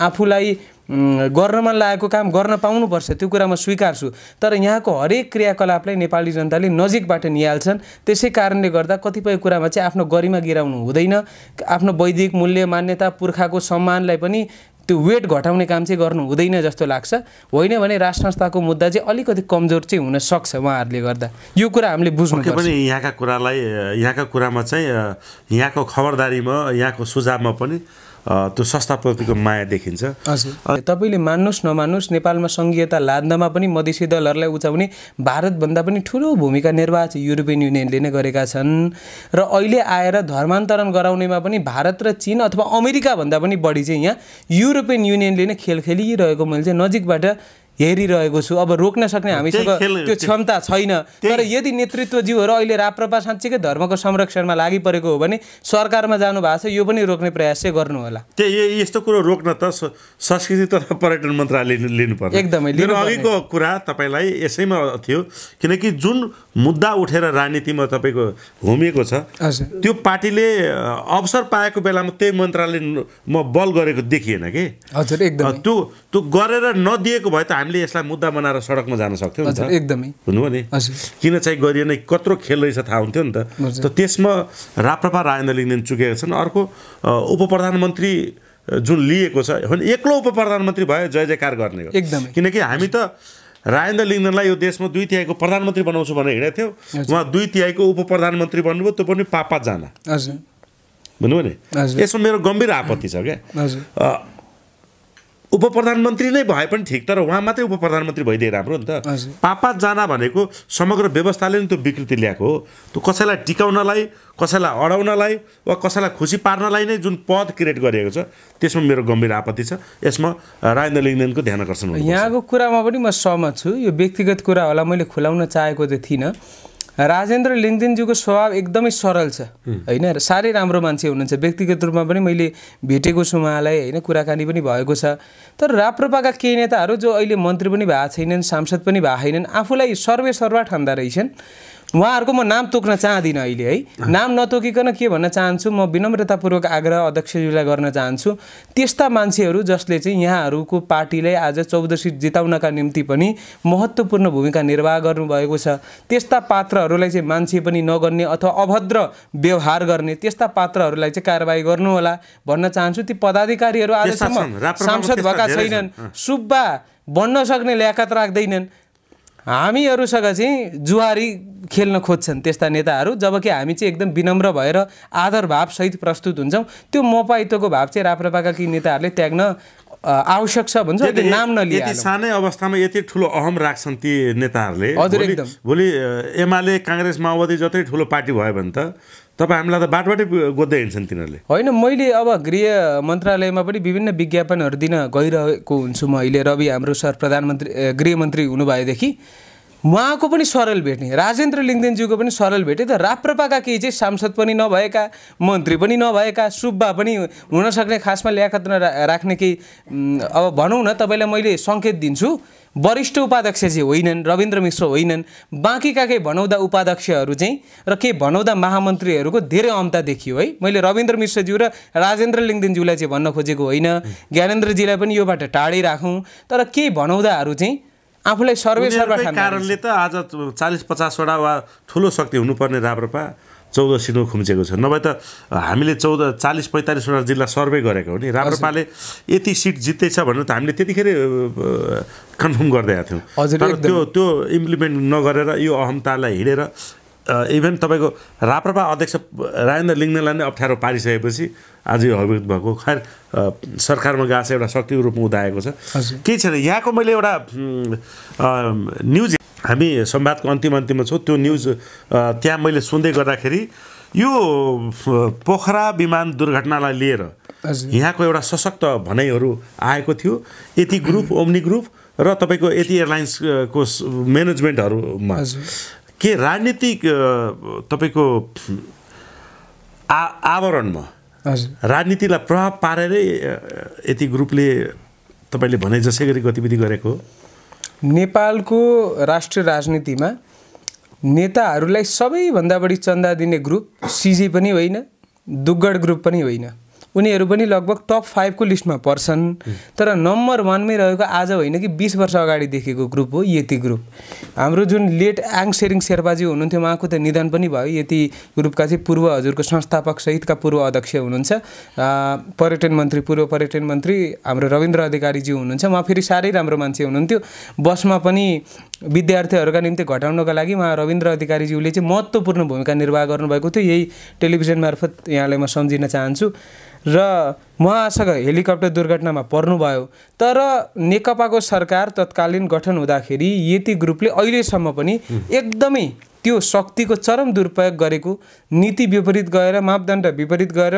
आफूलाई गर्न मन लागेको काम गर्न पाउनुपर्छ, त्यो कुरा म स्वीकार्छु। तर यहाँको हरेक क्रियाकलापलाई नेपाली जनताले नजिकबाट निहाल्छन्। त्यसै कारणले गर्दा कतिपय कुरामा चाहिँ आफ्नो गरिमा गिराउनु हुँदैन। आफ्नो वैदिक मूल्य मान्यता पुर्खाको सम्मानलाई पनि त्यो वेट घटाउने काम चाहिँ गर्नु हुँदैन जस्तो लाग्छ। होइन भने राष्ट्र संस्थाको मुद्दा चाहिँ अलिकति कमजोर चाहिँ हुन सक्छ उहाँहरूले गर्दा। यो कुरा हामीले बुझ्नुपर्छ। पनि यहाँका कुरामा चाहिँ यहाँको खबरदारीमा, यहाँको सुझावमा पनि त्यो संस्थाप्रतिको माया देखिन्छ। हजुर, तपाईँले मान्नुहोस् नमान्नुहोस्, नेपालमा सङ्घीयता लाद्नमा पनि मधेसी दलहरूलाई उचाउने भारतभन्दा पनि ठुलो भूमिका निर्वाह चाहिँ युरोपियन युनियनले नै गरेका छन्। र अहिले आएर धर्मान्तरण गराउनेमा पनि भारत र चीन अथवा अमेरिकाभन्दा पनि बढी चाहिँ यहाँ युरोपियन युनियनले नै खेल खेलिरहेको मैले चाहिँ नजिकबाट हेरिरहेको छु। अब रोक्न सक्ने हामीसँग त्यो क्षमता छैन। तर यदि नेतृत्वज्यूहरू अहिले राप्रपा साँच्चीकै धर्मको संरक्षणमा लागि परेको हो भने सरकारमा जानु भएको छ, यो पनि रोक्ने प्रयास चाहिँ गर्नु होला। यस्तो कुरो रोक्न त संस्कृति तथा पर्यटन मन्त्रालयले लिनुपर्छ। एकदमै अघिको कुरा तपाईँलाई यसैमा थियो, किनकि जुन मुद्दा उठेर राजनीतिमा तपाईँको घुमिएको छ त्यो पार्टीले अवसर पाएको बेलामा त्यही मन्त्रालयमा बल गरेको देखिएन कि। हजुर, एकदमै त्यो गरेर नदिएको भए त हामीले यसलाई मुद्दा बनाएर सडकमा जान सक्थ्यौँ नि त। एकदमै हुनु भने किन चाहिँ गरिएन, कत्रो खेल रहेछ थाहा हुन्थ्यो नि त। त्यसमा राप्रपा राजेन्द्र लिङ्गदेन चुकेका छन्। अर्को उप प्रधानमन्त्री जुन लिएको छ भने एक्लो उप प्रधानमन्त्री भयो जय जयकार गर्ने हो। एकदमै, किनकि हामी त राजेन्द्र लिङ्गदेनलाई यो देशमा 2/3 प्रधानमन्त्री बनाउँछु भनेर हिँडेको थियो। उहाँ 2/3 उप प्रधानमन्त्री बन्नुभयो, त्यो पनि 5 जना। भन्नु भने यसमा मेरो गम्भीर आपत्ति छ क्या। उप प्रधानमन्त्री नै भए पनि ठिक, तर उहाँ मात्रै उप प्रधानमन्त्री भइदिए राम्रो नि त। 5 जना भनेको समग्र व्यवस्थाले नि त्यो विकृति ल्याएको हो। त्यो कसैलाई टिकाउनलाई, कसैलाई अडाउनलाई वा कसैलाई खुसी पार्नलाई नै जुन पद क्रिएट गरिएको छ, त्यसमा मेरो गम्भीर आपत्ति छ। यसमा राजेन्द्र लिङ्गदेनको ध्यान आकर्षण हुनुपर्छ। यहाँको कुरामा पनि म सहमत छु। यो व्यक्तिगत कुरा होला, मैले खुलाउन चाहेको त थिइनँ। राजेन्द्र लिङ्गदेनज्यूको स्वभाव एकदमै सरल छ होइन, साह्रै राम्रो मान्छे हुनुहुन्छ। व्यक्तिगत रूपमा पनि मैले भेटेको छु उहाँलाई होइन, कुराकानी पनि भएको छ। तर राप्रपाका केही नेताहरू जो अहिले मन्त्री पनि भएको छैनन्, सांसद पनि भएको छैनन्, आफूलाई सर्वेसर्वा ठान्दा रहेछन्। उहाँहरूको म नाम तोक्न चाहदिनँ अहिले है। नाम नतोकिकन के भन्न चाहन्छु, म विनम्रतापूर्वक आग्रह अध्यक्षज्यूलाई गर्न चाहन्छु, त्यस्ता मान्छेहरू जसले चाहिँ यहाँहरूको पार्टीलाई आज 14 सिट जिताउनका निम्ति पनि महत्त्वपूर्ण भूमिका निर्वाह गर्नुभएको छ, त्यस्ता पात्रहरूलाई चाहिँ मान्छे पनि नगर्ने अथवा अभद्र व्यवहार गर्ने त्यस्ता पात्रहरूलाई चाहिँ कारबाही गर्नु होला भन्न चाहन्छु। ती पदाधिकारीहरू आजसम्म सांसद भएका छैनन्, सुब्बा बन्न सक्ने ल्याकत राख्दैनन्। हामीहरूसँग चाहिँ जुहारी खेल्न खोज्छन् त्यस्ता नेताहरू, जबकि हामी चाहिँ एकदम विनम्र भएर आदर भावसहित प्रस्तुत हुन्छौँ। त्यो मपाइतोको भाव चाहिँ राप्रपाका केही नेताहरूले त्याग्न आवश्यक छ भन्छ नाम नलिए यति सानै अवस्थामा यति ठुलो अहम राख्छन् ती नेताहरूले हजुर एकदम भोलि एमाले काङ्ग्रेस माओवादी जत्रै ठुलो पार्टी भयो भने त तपाईँ हामीलाई त बाटोबाटै गोद्दै हिँड्छन् तिनीहरूले होइन मैले अब गृह मन्त्रालयमा पनि विभिन्न विज्ञापनहरू दिन गइरहेको हुन्छु म अहिले रवि हाम्रो सर प्रधानमन्त्री गृहमन्त्री हुनुभएदेखि उहाँको पनि सरल भेट्ने राजेन्द्र लिङ्गदेनज्यूको पनि सरल भेटे त राप्रपाका केही चाहिँ सांसद पनि नभएका मन्त्री पनि नभएका सुब्बा पनि हुनसक्ने खासमा ल्याकत राख्ने केही अब भनौँ न तपाईँलाई मैले सङ्केत दिन्छु वरिष्ठ उपाध्यक्ष चाहिँ होइनन् रविन्द्र मिश्र होइनन् बाँकीका केही भनौँदा उपाध्यक्षहरू चाहिँ र केही भनौँदा महामन्त्रीहरूको धेरै अमता देखियो है मैले रविन्द्र मिश्रज्यू र राजेन्द्र लिङ्गदेनज्यूलाई चाहिँ भन्न खोजेको होइन ज्ञानेन्द्रजीलाई पनि योबाट टाढै राखौँ तर केही भनौँदाहरू चाहिँ आफूलाई सर्वेसर्वा कारणले त आज 40-50 वटा वा ठुलो शक्ति हुनुपर्ने राप्रपा 14 सिटमा खुम्चेको छ नभए त हामीले 40-45 वटा जिल्ला सर्वे गरेको हो नि राप्रपाले यति सिट जित्दैछ भनेर त हामीले त्यतिखेर कन्फर्म गर्दै आएको थियौँ तर त्यो इम्प्लिमेन्ट नगरेर यो अहमतालाई हिँडेर इभन तपाईँको राप्रपा अध्यक्ष राजेन्द्र लिङ्गदेनलाई नै अप्ठ्यारो पारिसकेपछि आज यो अभियुक्त भएको खैर सरकारमा गएको छ एउटा शक्तिको रूपमा उदाएको छ केही छैन यहाँको मैले एउटा न्युज हामी संवादको अन्तिममा छौँ त्यो न्युज त्यहाँ मैले सुन्दै गर्दाखेरि यो पोखरा विमान दुर्घटनालाई लिएर यहाँको एउटा सशक्त भनाइहरू आएको थियो यति ग्रुप ओम्नी ग्रुप र तपाईँको यति एयरलाइन्सको म्यानेजमेन्टहरूमा के राजनीतिक तपाईँको आवरणमा राजनीतिलाई प्रभाव पारेरै यति ग्रुपले तपाईँले भने जसै गरी गतिविधि गरेको नेपालको राष्ट्रिय राजनीतिमा नेताहरूलाई सबैभन्दा बढी चन्दा दिने ग्रुप सिजी पनि होइन दुग्गड ग्रुप पनि होइन उनीहरू पनि लगभग टप 5 को लिस्टमा पर्छन् तर नम्बर 1 मै रहेको आज होइन कि 20 वर्ष अगाडि देखेको ग्रुप हो यति ग्रुप हाम्रो जुन लेट आङ सेरिङ शेर्पाजी हुनुहुन्थ्यो उहाँको त निधन पनि भयो यति ग्रुपका चाहिँ पूर्व हजुरको संस्थापक सहितका पूर्व अध्यक्ष हुनुहुन्छ पर्यटन मन्त्री पूर्व पर्यटन मन्त्री हाम्रो रविन्द्र अधिकारीजी हुनुहुन्छ उहाँ फेरि साह्रै राम्रो मान्छे हुनुहुन्थ्यो बसमा पनि विद्यार्थीहरूका निम्ति घटाउनका लागि उहाँ रविन्द्र अधिकारीज्यूले चाहिँ महत्त्वपूर्ण भूमिका निर्वाह गर्नुभएको थियो यही टेलिभिजन मार्फत यहाँलाई म सम्झिन चाहन्छु र उहाँसँग हेलिकप्टर दुर्घटनामा पर्नुभयो तर नेकपाको सरकार तत्कालीन गठन हुँदाखेरि यति ग्रुपले अहिलेसम्म पनि एकदमै त्यो शक्तिको चरम दुरुपयोग गरेको नीति विपरीत गएर मापदण्ड विपरीत गएर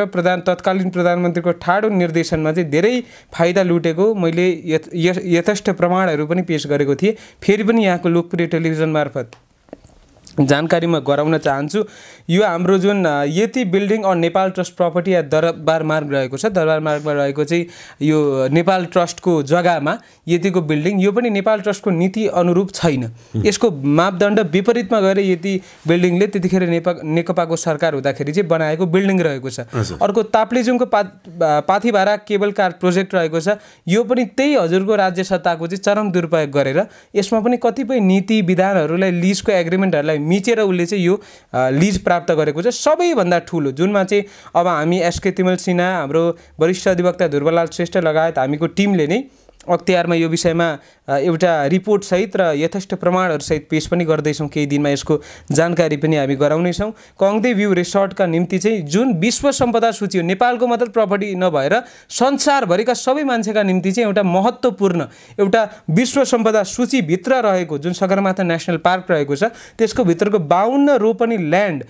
तत्कालीन प्रधानमन्त्रीको ठाडो निर्देशनमा चाहिँ धेरै फाइदा लुटेको मैले यथेष्ट प्रमाणहरू पनि पेश गरेको थिएँ फेरि पनि यहाँको लोकप्रिय टेलिभिजन मार्फत जानकारीमा गराउन चाहन्छु यो हाम्रो जुन Yeti building on Nepal trust property या दरबार मार्ग रहेको छ दरबार मार्गमा रहेको चाहिँ यो नेपाल ट्रस्टको जग्गामा यतिको बिल्डिङ यो पनि नेपाल ट्रस्टको नीति अनुरूप छैन यसको मापदण्ड विपरीतमा गएर यति बिल्डिङले त्यतिखेर नेकपाको सरकार हुँदाखेरि चाहिँ बनाएको बिल्डिङ रहेको छ अर्को ताप्लेजुङको पाथिभारा केबल कार प्रोजेक्ट रहेको छ यो पनि त्यही हजुरको राज्य सत्ताको चाहिँ चरम दुरुपयोग गरेर यसमा पनि कतिपय नीति विधानहरूलाई लिजको एग्रिमेन्टहरूलाई मिचेर उसले चाहिँ यो लिज प्राप्त गरेको छ सबैभन्दा ठुलो जुनमा चाहिँ अब हामी एसके तिमल सिन्हा हाम्रो वरिष्ठ अधिवक्ता ध्रुवलाल श्रेष्ठ लगायत हामीको टिमले नै अख्तियारमा यो विषयमा एउटा रिपोर्ट सहित र यथेष्ट प्रमाणहरू सहित पेश पनि गर्दैछौँ केही दिनमा यसको जानकारी पनि हामी गराउनेछौँ कङ्दे भ्यू रिसोर्टका निम्ति चाहिँ जुन विश्व सम्पदा सूची हो नेपालको मात्र प्रपर्टी नभएर संसारभरिका सबै मान्छेका निम्ति चाहिँ एउटा महत्त्वपूर्ण एउटा विश्व सम्पदा सूचीभित्र रहेको जुन सगरमाथा नेसनल पार्क रहेको छ त्यसको भित्रको 52 रोपनी ल्यान्ड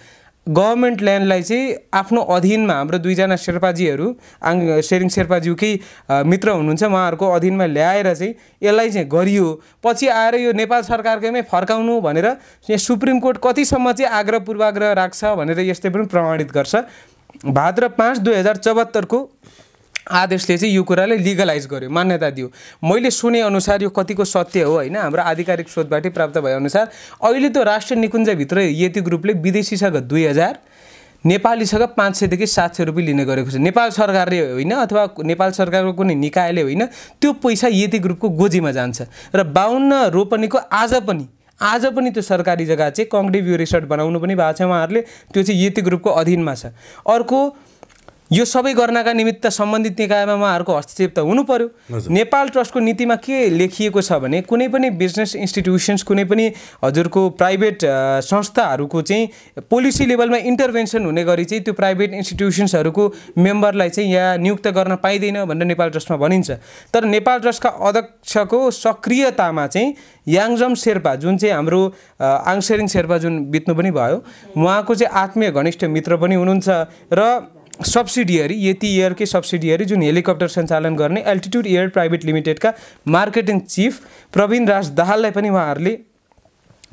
गभर्नमेन्ट ल्यान्डलाई चाहिँ आफ्नो अधीनमा हाम्रो दुईजना शेर्पाजीहरू सेरिङ शेर्पाज्यूकै मित्र हुनुहुन्छ उहाँहरूको अधीनमा ल्याएर चाहिँ यसलाई चाहिँ गरियो पछि आएर यो नेपाल सरकारकैमै फर्काउनु भनेर यहाँ सुप्रिम कोर्ट कतिसम्म चाहिँ आग्रह पूर्वाग्रह राख्छ भनेर यस्तै पनि प्रमाणित गर्छ भाद्र 5 2074 को आदेशले चाहिँ यो कुरालाई लिगलाइज गर्यो मान्यता दियो मैले सुने अनुसार यो कतिको सत्य हो हैन हाम्रो आधिकारिक स्रोतबाटै प्राप्त भए अनुसार अहिले त्यो राष्ट्रिय निकुञ्जभित्र यति ग्रुपले विदेशीसँग 2000 नेपालीसँग 500 देखि 700 रुपैयाँ लिने गरेको छ नेपाल सरकारले होइन अथवा नेपाल सरकारको कुनै निकायले होइन त्यो पैसा यति ग्रुपको गोजीमा जान्छ र 52 रोपनीको आज पनि त्यो सरकारी जग्गा चाहिँ कङ्ग्रे भ्यू रिसोर्ट बनाउनु पनि भएको छ उहाँहरूले त्यो चाहिँ यति ग्रुपको अधीनमा छ अर्को यो सबै गर्नका निमित्त सम्बन्धित निकायमा उहाँहरूको हस्तक्षेप त हुनु पर्यो। नेपाल ट्रस्टको नीतिमा के लेखिएको छ भने कुनै पनि बिजनेस इन्स्टिट्युसन्स कुनै पनि हजुरको प्राइभेट संस्थाहरूको चाहिँ पोलिसी लेभलमा इन्टरभेन्सन हुने गरी चाहिँ त्यो प्राइभेट इन्स्टिट्युसन्सहरूको मेम्बरलाई चाहिँ यहाँ नियुक्त गर्न पाइँदैन भनेर नेपाल ट्रस्टमा भनिन्छ। तर नेपाल ट्रस्टका अध्यक्षको सक्रियतामा चाहिँ याङजम शेर्पा जुन चाहिँ हाम्रो आङसेरिङ शेर्पा जुन बित्नु पनि भयो उहाँको चाहिँ आत्मीय घनिष्ठ मित्र पनि हुनुहुन्छ र सब्सिडियरी यति एयरकै सब्सिडियरी जुन हेलिकप्टर सञ्चालन गर्ने एल्टिट्युड एयर प्राइभेट लिमिटेडका मार्केटिङ चिफ प्रवीण राज दाहाललाई पनि उहाँहरूले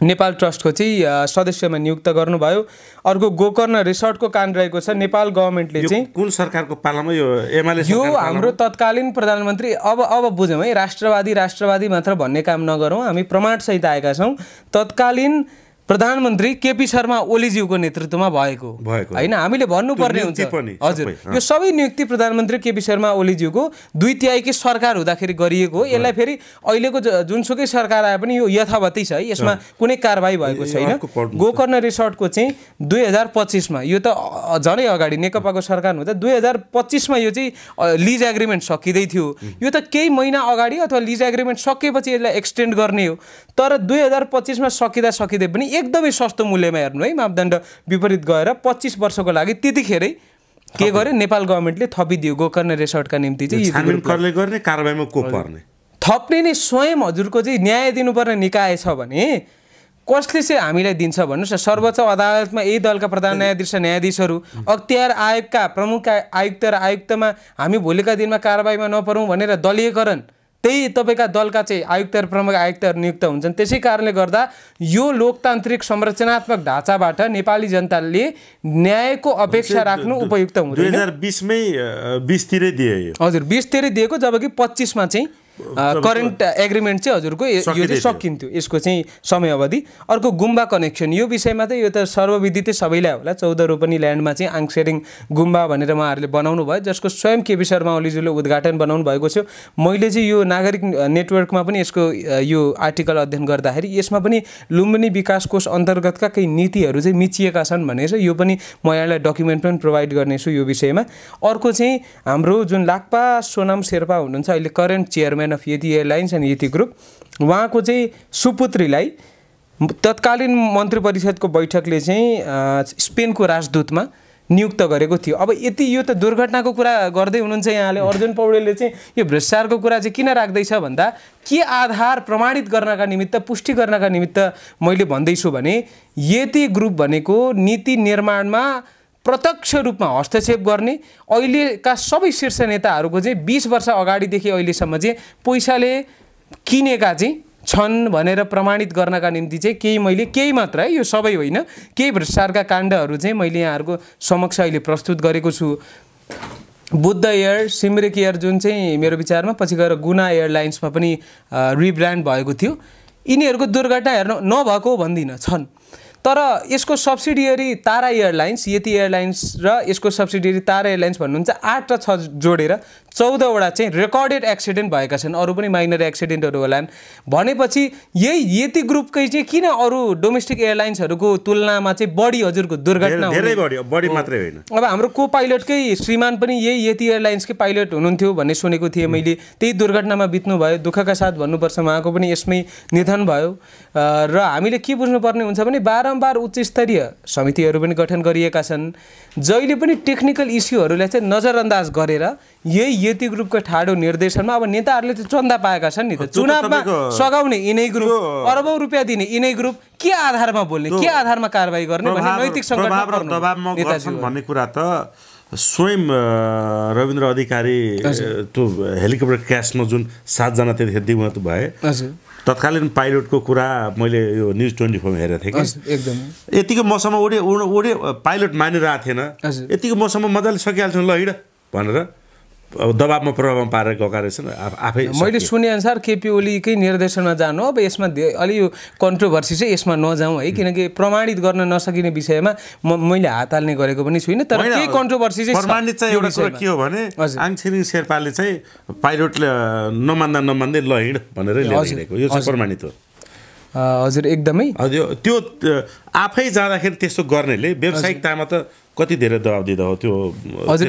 नेपाल ट्रस्टको चाहिँ सदस्यमा नियुक्त गर्नुभयो। अर्को गोकर्ण रिसोर्टको कान रहेको छ नेपाल गभर्मेन्टले चाहिँ कुन सरकारको पालामा यो एमाले यो हाम्रो तत्कालीन प्रधानमन्त्री अब बुझौँ है राष्ट्रवादी मात्र भन्ने काम नगरौँ हामी प्रमाणसहित आएका छौँ। तत्कालीन प्रधानमन्त्री केपी शर्मा ओलीज्यूको नेतृत्वमा भएको हैन हामीले भन्नुपर्ने हुन्छ। हजुर यो सबै नियुक्ति प्रधानमन्त्री केपी शर्मा ओलीज्यूको 2/3 सरकार हुँदाखेरि गरिएको हो। यसलाई फेरि अहिलेको जुनसुकै सरकार आए पनि यो यथावतै छ है, यसमा कुनै कारबाही भएको छैन। गोकर्ण रिसोर्टको चाहिँ 2025 मा यो त झनै अगाडि नेकपाको सरकार हुँदा 2025 मा यो चाहिँ लिज एग्रिमेन्ट सकिँदै थियो। यो त केही महिना अगाडि अथवा लिज एग्रिमेन्ट सकिएपछि यसलाई एक्सटेन्ड गर्ने हो। तर 2025 मा सकिँदै पनि एकदमै सस्तो मूल्यमा हेर्नु है, मापदण्ड विपरीत गएर 25 वर्षको लागि त्यतिखेरै के गर्यो नेपाल गभर्मेन्टले थपिदियो गोकर्ण रिसोर्टका निम्ति चाहिँ छानबिन गर्ने कारबाहीमा को पर्ने थप्ने नै स्वयं हजुरको चाहिँ न्याय दिनुपर्ने निकाय छ भने कसले चाहिँ हामीलाई दिन्छ भन्नुस् न। सर्वोच्च अदालतमा यही दलका प्रधान न्यायाधीश र न्यायाधीशहरू अख्तियार आयोगका प्रमुख आयुक्त र आयुक्तमा हामी भोलिका दिनमा कारबाहीमा नपरौँ भनेर दलीयकरण त्यही तपाईँका दलका चाहिँ आयुक्त र प्रमुख आयुक्तहरू नियुक्त हुन्छन्। त्यसै कारणले गर्दा यो लोकतान्त्रिक संरचनात्मक ढाँचाबाट नेपाली जनताले न्यायको अपेक्षा राख्नु उपयुक्त हुँदैन। 2020 मै 20 तिरै दिए। हजुर 20 तिरै दिएको, जबकि 25 मा चाहिँ करेन्ट एग्रिमेन्ट चाहिँ हजुरको यो चाहिँ सकिन्थ्यो यसको चाहिँ समय अवधि। अर्को गुम्बा कनेक्सन यो विषयमा त यो त सर्वविदितै सबैलाई होला। 14 रोपनी ल्यान्डमा चाहिँ आङसेरिङ गुम्बा भनेर उहाँहरूले बनाउनु भयो, जसको स्वयं केपी शर्मा ओलीज्यूले उद्घाटन बनाउनु भएको थियो। मैले चाहिँ यो नागरिक नेटवर्कमा पनि यसको यो आर्टिकल अध्ययन गर्दाखेरि यसमा पनि लुम्बिनी विकास कोष अन्तर्गतका केही नीतिहरू चाहिँ मिचिएका छन् भनेर यो पनि म यहाँलाई डकुमेन्ट पनि प्रोभाइड गर्नेछु यो विषयमा। अर्को चाहिँ हाम्रो जुन लाक्पा सोनाम शेर्पा हुनुहुन्छ अहिले करेन्ट चेयरम्यान अफ यति एयरलाइन्स एन्ड यति ग्रुप, उहाँको चाहिँ सुपुत्रीलाई तत्कालीन मन्त्री परिषदको बैठकले चाहिँ स्पेनको राजदूतमा नियुक्त गरेको थियो। अब यति यो त दुर्घटनाको कुरा गर्दै हुनुहुन्छ यहाँले। अर्जुन पौडेलले चाहिँ यो भ्रष्टाचारको कुरा चाहिँ किन राख्दैछ भन्दा के आधार प्रमाणित गर्नका निमित्त पुष्टि गर्नका निमित्त मैले भन्दैछु भने यति ग्रुप भनेको नीति निर्माणमा प्रत्यक्ष रूपमा हस्तक्षेप गर्ने अहिलेका सबै शीर्ष नेताहरूको चाहिँ 20 वर्ष अगाडिदेखि अहिलेसम्म चाहिँ पैसाले किनेका चाहिँ छन् भनेर प्रमाणित गर्नका निम्ति चाहिँ केही मात्र है, यो सबै होइन, केही भ्रष्टाचारका काण्डहरू चाहिँ मैले यहाँहरूको समक्ष अहिले प्रस्तुत गरेको छु। बुद्ध एयर, सिमरिक एयर जुन चाहिँ मेरो विचारमा पछि गएर गुना एयरलाइन्समा पनि रिब्रान्ड भएको थियो, यिनीहरूको दुर्घटना हेर्न नभएको भन्दिनँ, छन्। तर यसको सब्सिडियरी तारा एयरलाइन्स यति एयरलाइन्स र यसको सब्सिडियरी तारा एयरलाइन्स भन्नुहुन्छ 8 र 6 जोडेर 14 वटा चाहिँ रेकर्डेड एक्सिडेन्ट भएका छन्। अरू पनि माइनर एक्सिडेन्टहरू होलान् भनेपछि यही यति ग्रुपकै चाहिँ किन अरू डोमेस्टिक एयरलाइन्सहरूको तुलनामा चाहिँ बढी हजुरको दुर्घटना धेरै बढी मात्रै होइन। अब हाम्रो को पाइलटकै श्रीमान पनि यही यति एयरलाइन्सकै पाइलट हुनुहुन्थ्यो भन्ने सुनेको थिएँ मैले। त्यही दुर्घटनामा बित्नु भयो, दुःखका साथ भन्नुपर्छ, उहाँको पनि यसमै निधन भयो। र हामीले के बुझ्नुपर्ने हुन्छ भने बारम्बार उच्च स्तरीय समितिहरू पनि गठन गरिएका छन्, जहिले पनि टेक्निकल इस्युहरूलाई चाहिँ नजरअन्दाज गरेर यही यति ग्रुपको ठाडो निर्देशनमा अब नेताहरूले चाहिँ चन्दा पाएका छन् नि त, चुनावमा सघाउने यिनै ग्रुप, अरबौं रुपियाँ दिने यिनै ग्रुप, के आधारमा बोल्ने, के आधारमा कारबाही गर्ने भन्ने नैतिक दबावमा गर्छन् भन्ने कुरा त स्वयं रविन्द्र अधिकारी त्यो हेलिकप्टर क्रासमा जुन 7 जना त्यतिखेर दिवंगत भए तत्कालीन पाइलटको कुरा मैले यो न्युज 24 मा हेरेको थिएँ कि एकदम यतिको मौसममा उडे पाइलट मानिरहेको थिएन, यतिको मौसममा मजाले सकिहाल्छ ल हिँड भनेर अब दबावमा प्रभावमा पारेर गएका रहेछन्। आफै मैले सुने अनुसार केपी ओलीकै निर्देशनमा जानु, अब यसमा अलि यो कन्ट्रोभर्सी चाहिँ यसमा नजाउँ है, किनकि प्रमाणित गर्न नसकिने विषयमा मैले हात हाल्ने गरेको पनि छुइनँ। तर केही कन्ट्रोभर्सी चाहिँ प्रमाणित चाहिँ एउटा कुरा के हो भने आङछिरिङ शेर्पाले चाहिँ पाइलटले नमान्दै ल हिँड भनेर ल्याइदिएको, यो चाहिँ प्रमाणित हो। हजुर एकदमै त्यो आफै जाँदाखेरि त्यस्तो गर्नेले व्यावसायिकतामा त कति धेरै दबाब दिँदा हो त्यो हजुर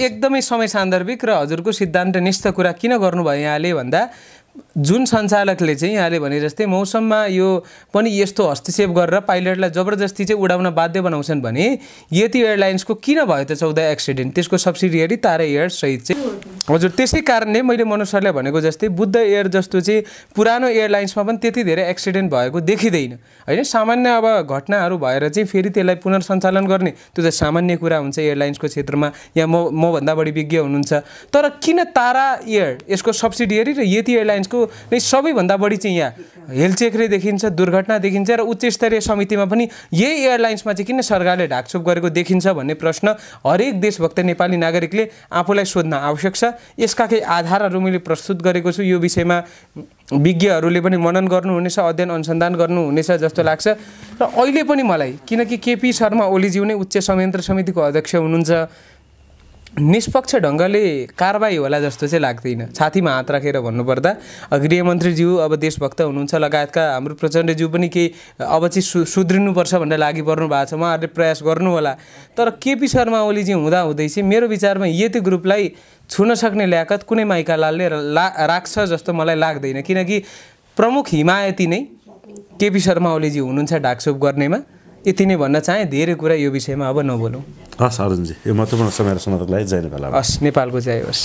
एकदमै समय सान्दर्भिक र हजुरको सिद्धान्तनिष्ठ कुरा किन गर्नुभयो यहाँले भन्दा जुन सञ्चालकले चाहिँ यहाँले भने जस्तै मौसममा यो पनि यस्तो हस्तक्षेप गरेर पाइलटलाई जबरजस्ती चाहिँ उडाउन बाध्य बनाउँछन् भने यति एयरलाइन्सको किन भयो त 14 एक्सिडेन्ट त्यसको सब्सिडियरी तारा एयर सहित चाहिँ हजुर त्यसै कारणले मैले मनोज सरलाई भनेको जस्तै बुद्ध एयर जस्तो चाहिँ पुरानो एयरलाइन्समा पनि त्यति धेरै एक्सिडेन्ट भएको देखिँदैन होइन सामान्य अब घटनाहरू भएर चाहिँ फेरि त्यसलाई पुनर्सञ्चालन गर्ने त्यो त सामान्य कुरा हुन्छ एयरलाइन्सको क्षेत्रमा यहाँ मभन्दा बढी विज्ञ हुनुहुन्छ तर किन तारा एयर यसको सब्सिडियरी र यति एयरलाइन्सको नै सबैभन्दा बढी चाहिँ यहाँ हेलचेक्रे देखिन्छ दुर्घटना देखिन्छ र उच्च स्तरीय समितिमा पनि यही एयरलाइन्समा चाहिँ किन सरकारले ढाकछोप गरेको देखिन्छ भन्ने प्रश्न हरेक देशभक्त नेपाली नागरिकले आफूलाई सोध्न आवश्यक छ यसका केही आधारहरू मैले प्रस्तुत गरेको छु यो विषयमा विज्ञहरूले पनि मनन गर्नुहुनेछ अध्ययन अनुसन्धान गर्नुहुनेछ जस्तो लाग्छ र अहिले पनि मलाई किनकि केपी शर्मा ओलीज्यू नै उच्च संयन्त्र समितिको अध्यक्ष हुनुहुन्छ निष्पक्ष ढङ्गले कारबाही होला जस्तो चाहिँ लाग्दैन छातीमा हात राखेर भन्नुपर्दा गृहमन्त्रीज्यू अब देशभक्त हुनुहुन्छ लगायतका हाम्रो प्रचण्डज्यू पनि केही अब चाहिँ सुध्रिनुपर्छ भनेर लागि पर्नु भएको छ उहाँहरूले प्रयास गर्नु होला तर केपी शर्मा ओलीजी हुँदाहुँदै चाहिँ मेरो विचारमा यति ग्रुपलाई छुन सक्ने ल्याकत कुनै माइकालालले राख्छ जस्तो मलाई लाग्दैन किनकि प्रमुख हिमायती नै केपी शर्मा ओलीजी हुनुहुन्छ ढाकछोप गर्नेमा यति नै भन्न चाहे धेरै कुरा यो विषयमा अब नबोलौँ हस् अर्जुनजी यो महत्त्वपूर्ण समय र समाधानलाई जय नेपाल हस् नेपालको जय होस्